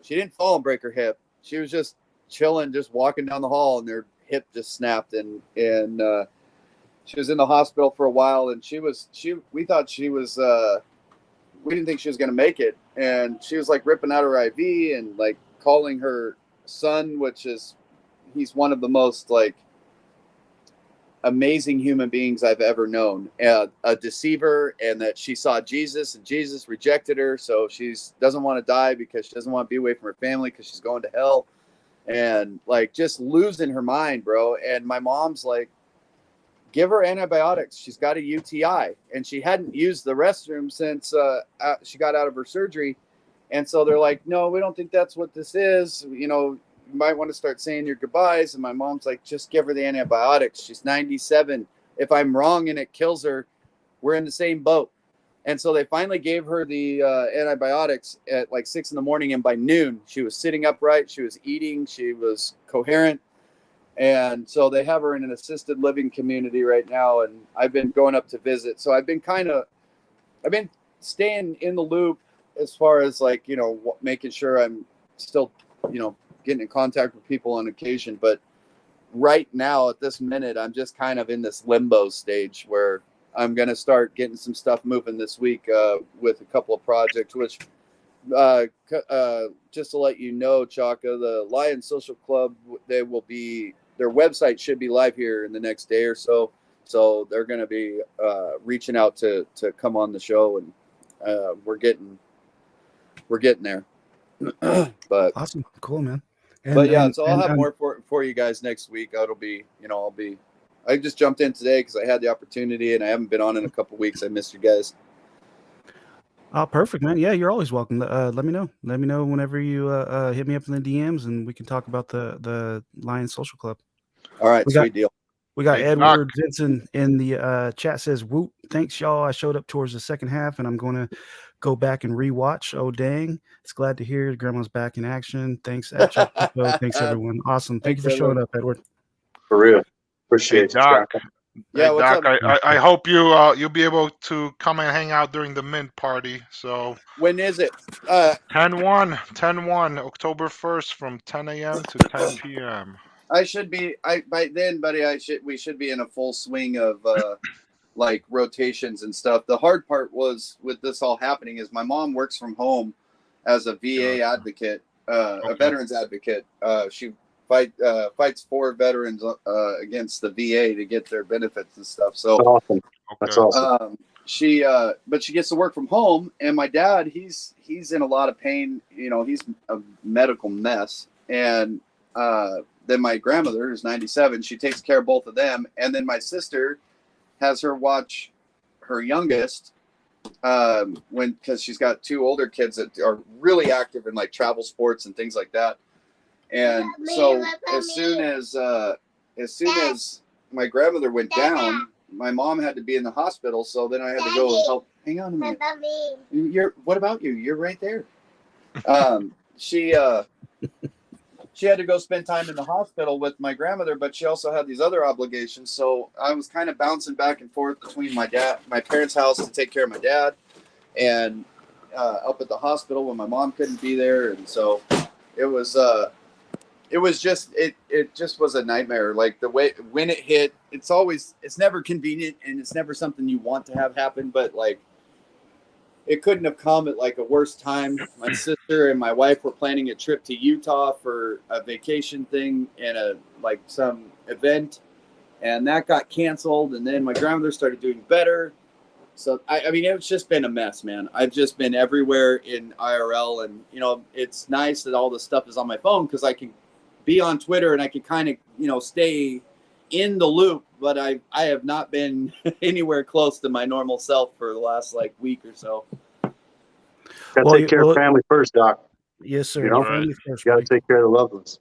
she didn't fall and break her hip. She was just chilling, just walking down the hall, and her hip just snapped. And she was in the hospital for a while. And we thought she was, we didn't think she was going to make it. And she was like ripping out her IV and like calling her son, he's one of the most like amazing human beings I've ever known, a deceiver, and that she saw Jesus and Jesus rejected her. So she doesn't want to die because she doesn't want to be away from her family because she's going to hell, and like just losing her mind, bro. And my mom's like, give her antibiotics. She's got a UTI, and she hadn't used the restroom since she got out of her surgery. And so they're like, no, we don't think that's what this is. You might want to start saying your goodbyes. And my mom's like, just give her the antibiotics. She's 97. If I'm wrong and it kills her, we're in the same boat. And so they finally gave her the antibiotics at like 6 a.m. And by noon, she was sitting upright. She was eating. She was coherent. And so they have her in an assisted living community right now. And I've been going up to visit. So I've been staying in the loop as far as like, making sure I'm still, getting in contact with people on occasion. But right now at this minute, I'm just kind of in this limbo stage where I'm going to start getting some stuff moving this week with a couple of projects, which just to let you know, Chaka, the Lion Social Club, their website should be live here in the next day or so. So they're going to be reaching out to come on the show, and we're getting there. But Awesome, cool, man. So I'll have more for you guys next week. It'll be, I just jumped in today because I had the opportunity, and I haven't been on in a couple weeks. I missed you guys. Oh, perfect, man. Yeah, you're always welcome. Let me know. Let me know whenever you hit me up in the DMs, and we can talk about the Lions Social Club. All right, sweet deal. We got Hey, Edward Jensen in the chat says, "Whoop! Thanks, y'all. I showed up towards the second half, and I'm going to go back and rewatch. Oh, dang! It's glad to hear Grandma's back in action. Thanks, at chakacrypto. Thanks, everyone. Awesome. Thank you for showing up, Edward. For real. Appreciate Hey, you, Doc. Chaka. Yeah, Hey, what's Doc, up? I hope you'll be able to come and hang out during the mint party. So When is it? 10/1, October 1st from 10 a.m. to 10 p.m. I should be. By then, buddy. We should be in a full swing of like rotations and stuff. The hard part was with this all happening is my mom works from home as a VA advocate, a veterans advocate. She fights for veterans against the VA to get their benefits and stuff. So awesome. That's awesome. But she gets to work from home, and my dad, he's in a lot of pain. He's a medical mess, and then my grandmother is 97. She takes care of both of them, and then my sister has her watch her youngest because she's got two older kids that are really active in like travel sports and things like that. And so as soon as my grandmother went down, my mom had to be in the hospital. So then I had to go and help. Hang on a minute. What about you? You're right there. She had to go spend time in the hospital with my grandmother, but she also had these other obligations. So I was kind of bouncing back and forth between my parents' house to take care of my dad, and up at the hospital when my mom couldn't be there. And so it was just a nightmare. Like the way when it hit, it's never convenient, and it's never something you want to have happen. But like, it couldn't have come at like a worse time. My sister and my wife were planning a trip to Utah for a vacation thing and some event, and that got canceled. And then my grandmother started doing better. So I mean, it's just been a mess, man. I've just been everywhere in IRL, and it's nice that all this stuff is on my phone because I can be on Twitter and I can kind of stay in the loop. But I have not been anywhere close to my normal self for the last week or so. Got to take care of family first, Doc. Yes, sir. Family first. You got to take care of the loved ones.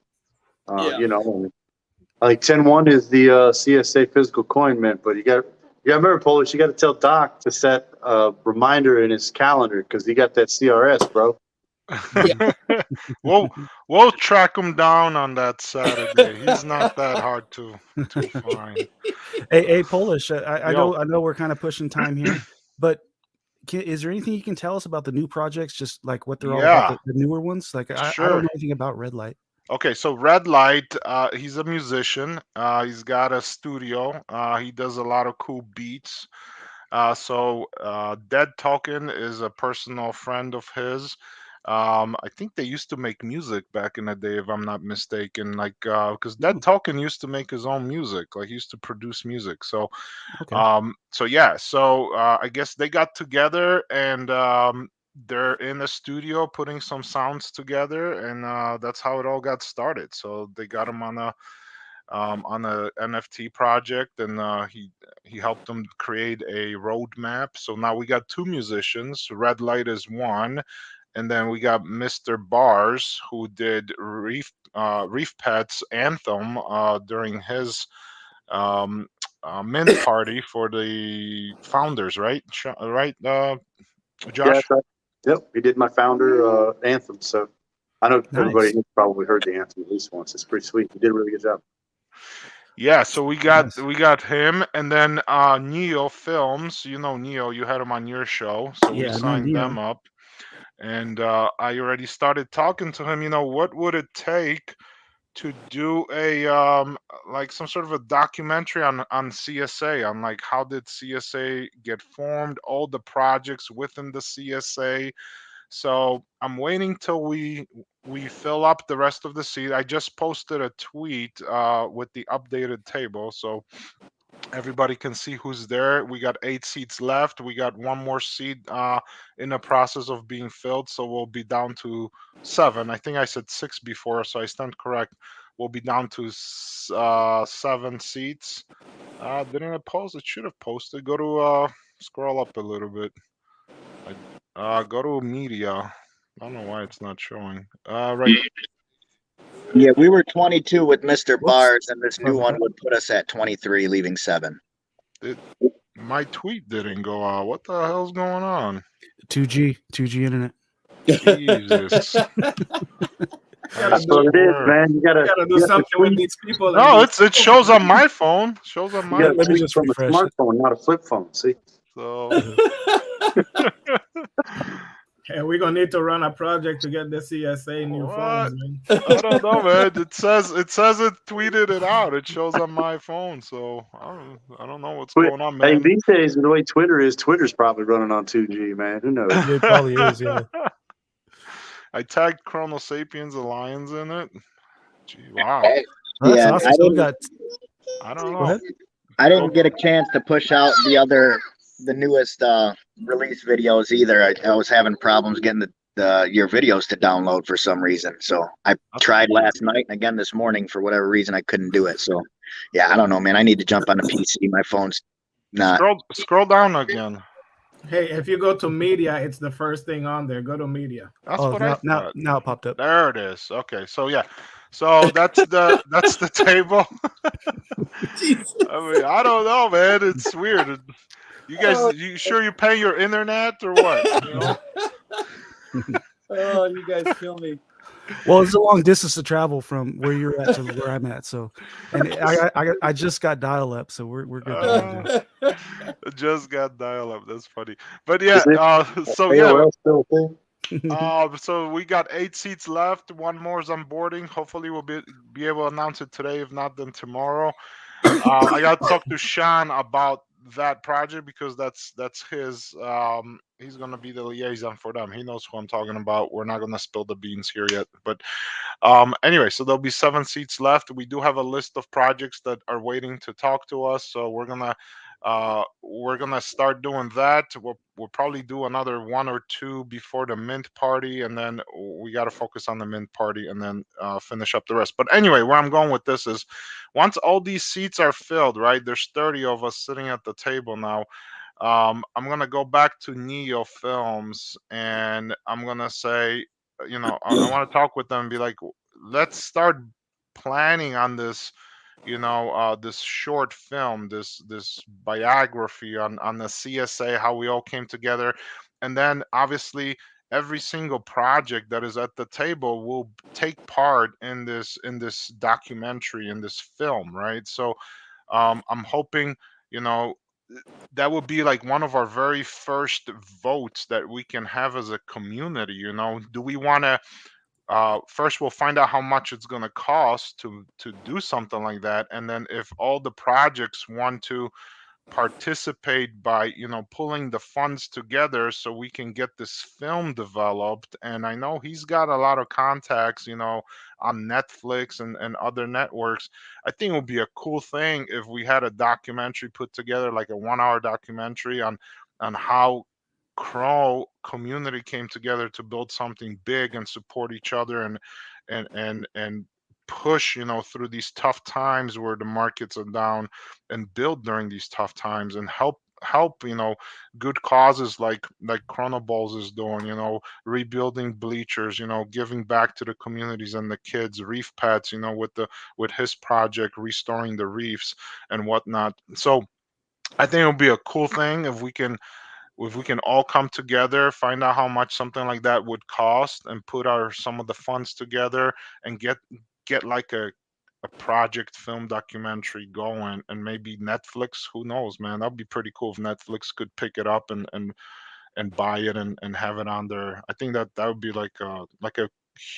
Like 10-1 is the CSA physical coin mint, but you got to remember, Polish. You got to tell Doc to set a reminder in his calendar because he got that CRS, bro. We'll track him down on that Saturday. He's not that hard to find. Hey, Polish. I know we're kind of pushing time here, but is there anything you can tell us about the new projects? Just like what they're all about, the newer ones. Like I don't know anything about Red Light. Okay, so Red Light, he's a musician. He's got a studio. He does a lot of cool beats. Dead Token is a personal friend of his. I think they used to make music back in the day, if I'm not mistaken. Because Dead Token used to make his own music, he used to produce music. So, I guess they got together and they're in the studio putting some sounds together, and that's how it all got started. So they got him on a NFT project, and he helped them create a roadmap. So now we got two musicians. Red Light is one, and then we got Mr. Bars, who did ReefPeets anthem during his mint party for the founders, right? Right, Josh? Yeah, yep. We did my founder anthem, so I know everybody has probably heard the anthem at least once. It's pretty sweet. You did a really good job. Yeah, so we got him, and then Neo Films. Neo, you had him on your show, so we signed them up, and I already started talking to him. What would it take to do a some sort of a documentary on CSA, on how did CSA get formed, all the projects within the CSA, So I'm waiting till we fill up the rest of the seat. I just posted a tweet with the updated table, so everybody can see who's there. We got 8 seats left. We got one more seat in the process of being filled, so we'll be down to 7. I think I said 6 before, so I stand correct. We'll be down to 7 seats. Didn't it post? It should have posted. Go to scroll up a little bit. Go to media. I don't know why it's not showing. Right. Yeah, we were 22 with Mr. Whoops. Ballz, and this new Sorry about one that. would put us at 23, leaving 7. My tweet didn't go out. What the hell's going on? 2G internet. Jesus. Gotta That's what it is, man. You gotta do something with these people. No, it shows on my phone. Shows on my You gotta Let me tweet just from a refresh it. smartphone, not a flip phone. See? So And we're gonna need to run a project to get the CSA new What? phones, man. I don't know, man. It says it tweeted it out. It shows on my phone, so I don't know what's going on, Hey, man. these days, the way Twitter is, Twitter's probably running on 2G, man. Who knows? It probably is, yeah. I tagged CronoSapiens Alliance in it. Gee, wow. Well, that's Yeah, awesome. So we got. I don't Go know. ahead. I didn't get a chance to push out the newest release videos either. I was having problems getting your videos to download for some reason. So I tried last night and again this morning. For whatever reason, I couldn't do it. So yeah, I don't know, man. I need to jump on the PC. My phone's not. Scroll down again. Hey, if you go to media, it's the first thing on there. Go to media. That's Oh, what I now thought. it popped up. There it is. Okay, so yeah, so that's the table. I mean, I don't know, man. It's weird. You guys, you sure you pay your internet or what? You know? Oh, you guys kill me. Well, it's a long distance to travel from where you're at to where I'm at. So, and I just got dial up, so we're good. Just got dial up. That's funny. But yeah, so AOL still a thing? so we got 8 seats left. One more is on boarding. Hopefully, we'll be able to announce it today. If not, then tomorrow. I got to talk to Sean about that project because that's his. He's gonna be the liaison for them. He knows who I'm talking about. We're not gonna spill the beans here yet, but anyway, so there'll be 7 seats left. We do have a list of projects that are waiting to talk to us, so we're gonna start doing that. We'll probably do another 1 or 2 before the mint party, and then we got to focus on the mint party and then finish up the rest. But anyway, where I'm going with this is once all these seats are filled, right, there's 30 of us sitting at the table now. I'm gonna go back to Neo Films and I'm gonna say, I want to talk with them and be like, let's start planning on this, this short film, this biography on the CSA, how we all came together, and then obviously every single project that is at the table will take part in this documentary, in this film, right? So I'm hoping, that would be like one of our very first votes that we can have as a community. Do we want to first we'll find out how much it's going to cost to do something like that, and then if all the projects want to participate by pulling the funds together so we can get this film developed. And I know he's got a lot of contacts on Netflix and other networks. I think it would be a cool thing if we had a documentary put together, like a 1-hour documentary on how Crow community came together to build something big and support each other and push through these tough times where the markets are down, and build during these tough times and help good causes like Ballz is doing, rebuilding bleachers, giving back to the communities and the kids, ReefPeets, with his project restoring the reefs and whatnot. So I think it would be a cool thing if we can all come together, find out how much something like that would cost, and put some of the funds together and get like a project film documentary going. And maybe Netflix, who knows, man, that'd be pretty cool if Netflix could pick it up and buy it and have it on there. I think that would be like a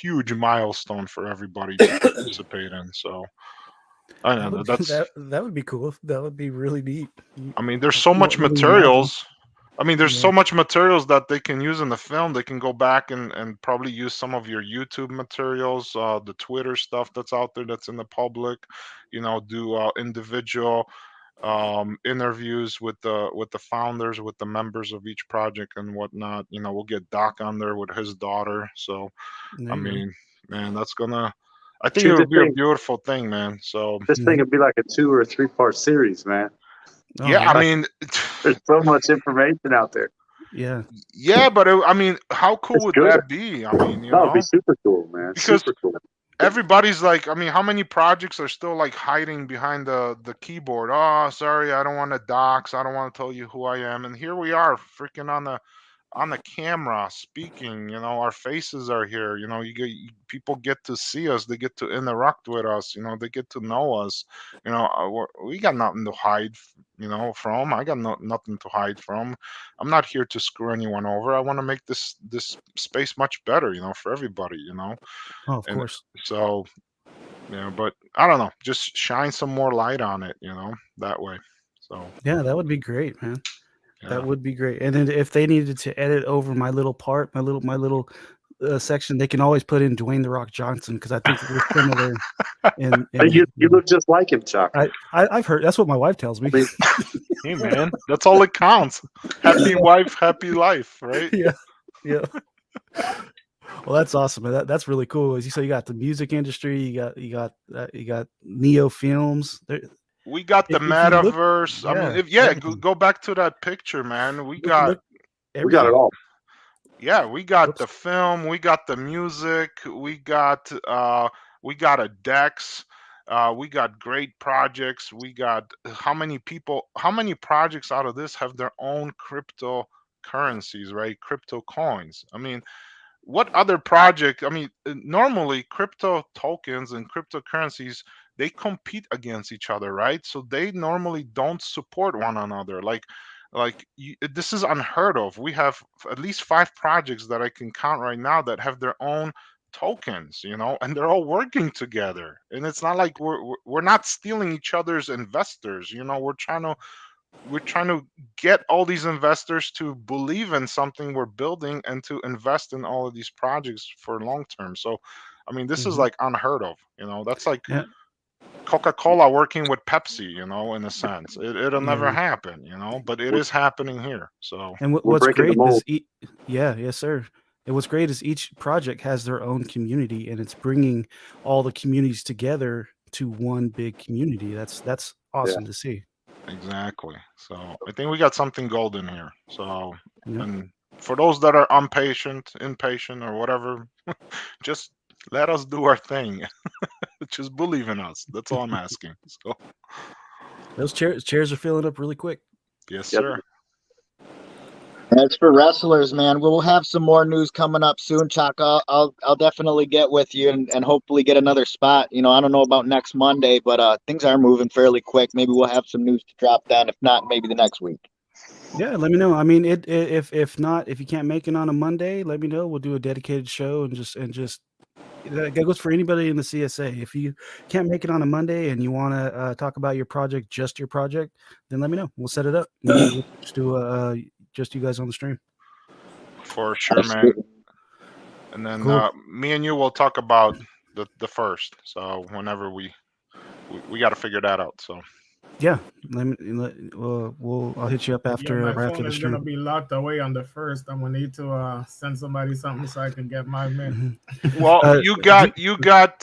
huge milestone for everybody to participate in. So I don't know, That would be cool. That would be really neat. I mean, there's so much materials. I mean, there's Yeah. so much materials that they can use in the film. They can go back and probably use some of your YouTube materials, the Twitter stuff that's out there that's in the public. Do individual interviews with the founders, with the members of each project and whatnot. We'll get Doc on there with his daughter. So There I you go. mean, man, I think it Shoot, would be a beautiful thing, man. So this thing would be like a 2 or 3 part series, man. Oh, yeah, I yeah. mean, There's so much information out there. Yeah. yeah, but I mean, how cool It's would good. that be? I mean, No, it'd be super cool, man. because Super cool. everybody's like, I mean, how many projects are still like hiding behind the keyboard? Oh, sorry, I don't want to dox. I don't want to tell you who I am. And here we are, freaking on the camera speaking. Our faces are here. People get to see us. They get to interact with us. They get to know us. We got nothing to hide. From. I got nothing to hide from. I'm not here to screw anyone over. I want to make this space much better. For everybody. Oh, of And course. so, but I don't know. Just shine some more light on it. That way. So Yeah, that would be great, man. yeah. That would be great. And then if they needed to edit over my little part, my little section, they can always put in Dwayne the Rock Johnson because I think we're similar. In You look just like him, Chaka. I've heard that's what my wife tells me. Hey man, that's all it counts. Happy wife, happy life, right? Yeah, yeah. Well, that's awesome. Man. That's really cool. As you say, you got the music industry. You got Neo Films. We got the If you look- metaverse. I mean, everything. go back to that picture, man. We Look, got look, We got it all. yeah, we got Whoops. the film, we got the music, we got a Dex, we got great projects. We got how many projects out of this have their own cryptocurrencies, right? Crypto coins. I mean, what other project? I mean, normally crypto tokens and cryptocurrencies, they compete against each other, right? So they normally don't support one another. This is unheard of. We have at least 5 projects that I can count right now that have their own tokens, and they're all working together. And it's not like we're not stealing each other's investors. We're trying to get all these investors to believe in something we're building and to invest in all of these projects for long term. So, I mean, this is like unheard of. That's like Yeah. Coca-Cola working with Pepsi, in a sense. It'll never Yeah. happen, but it is happening here. So, And We're what's breaking the great mold. is yes, sir. And what's great is each project has their own community, and it's bringing all the communities together to one big community. That's awesome to see. exactly. So, I think we got something golden here. So, Yeah. and for those that are impatient, or whatever, just let us do our thing. Just believe in us. That's all I'm asking. So, Those chairs are filling up really quick. yes, Yep. sir. As for wrestlers, man, we'll have some more news coming up soon, Chaka. I'll definitely get with you and hopefully get another spot. I don't know about next Monday, but things are moving fairly quick. Maybe we'll have some news to drop down. If not, maybe the next week. Yeah, let me know. I mean, if not, if you can't make it on a Monday, let me know. We'll do a dedicated show and just that goes for anybody in the CSA. If you can't make it on a Monday and you want to talk about your project, just your project, then let me know. We'll set it up. We'll just do just you guys on the stream. For sure, man. And then Cool. me and you will talk about the first. So whenever we got to figure that out. So Yeah, I'll hit you up Yeah, after my after phone the is gonna stream. be locked away on the first. I'm gonna need to send somebody something so I can get my mint. well, you got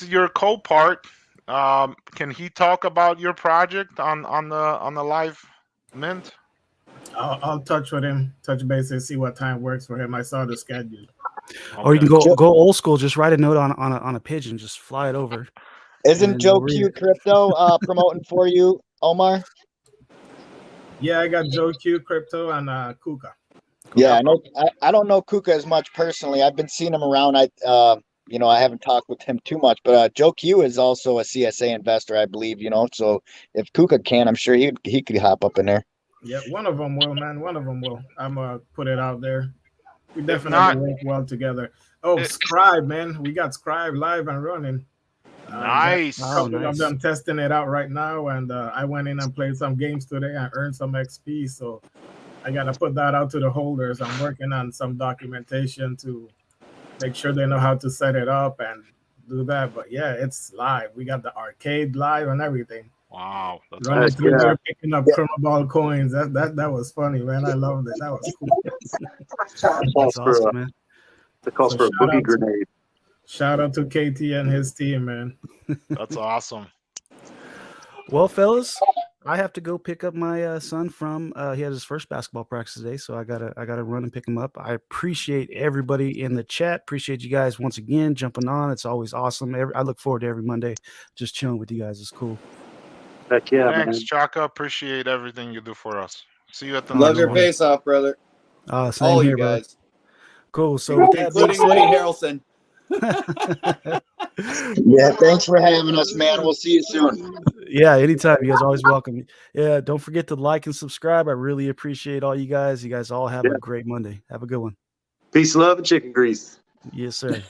your co-part. Can he talk about your project on the live mint? I'll touch base and see what time works for him. I saw the schedule. Or you can go old school. Just write a note on a pigeon. Just fly it over. Isn't Joe we'll read Q it. Crypto promoting for you, Omar? Yeah, I got Joe Q Crypto and Kuka. Yeah, I know. I don't know Kuka as much personally. I've been seeing him around. I haven't talked with him too much, but Joe Q is also a CSA investor, I believe. So if Kuka can, I'm sure he could hop up in there. Yeah, one of them will, man. One of them will. I'm gonna put it out there. We definitely work well together. Oh, Scribe, man. We got Scribe live and running. Nice. A couple of them testing it out right now, and I went in and played some games today and earned some XP. So I gotta put that out to the holders. I'm working on some documentation to make sure they know how to set it up and do that. But yeah, it's live. We got the arcade live and everything. Wow, that's Running awesome. through there, picking up Chrono Ball coins. That was funny, man. I loved it. That was cool. That's awesome, man. The calls So for a shout boogie out to- grenade. Shout out to KT and his team, man. That's awesome. Well, fellas, I have to go pick up my son from he had his first basketball practice today, so I gotta run and pick him up. I appreciate everybody in the chat. Appreciate you guys once again jumping on. It's always awesome. I look forward to every Monday just chilling with you guys. It's cool. Heck yeah, Thanks, man. Chaka. Appreciate everything you do for us. See you at the Love next your one. face off, brother. Same All here, you brother. guys, Cool. So with that being including Woody Harrelson. Yeah, thanks for having us, man. We'll see you soon. yeah, anytime. You guys are always welcome. Yeah, don't forget to like and subscribe. I really appreciate all you guys. You guys all have a great Monday. Have a good one. Peace, love, and chicken grease. Yes, sir.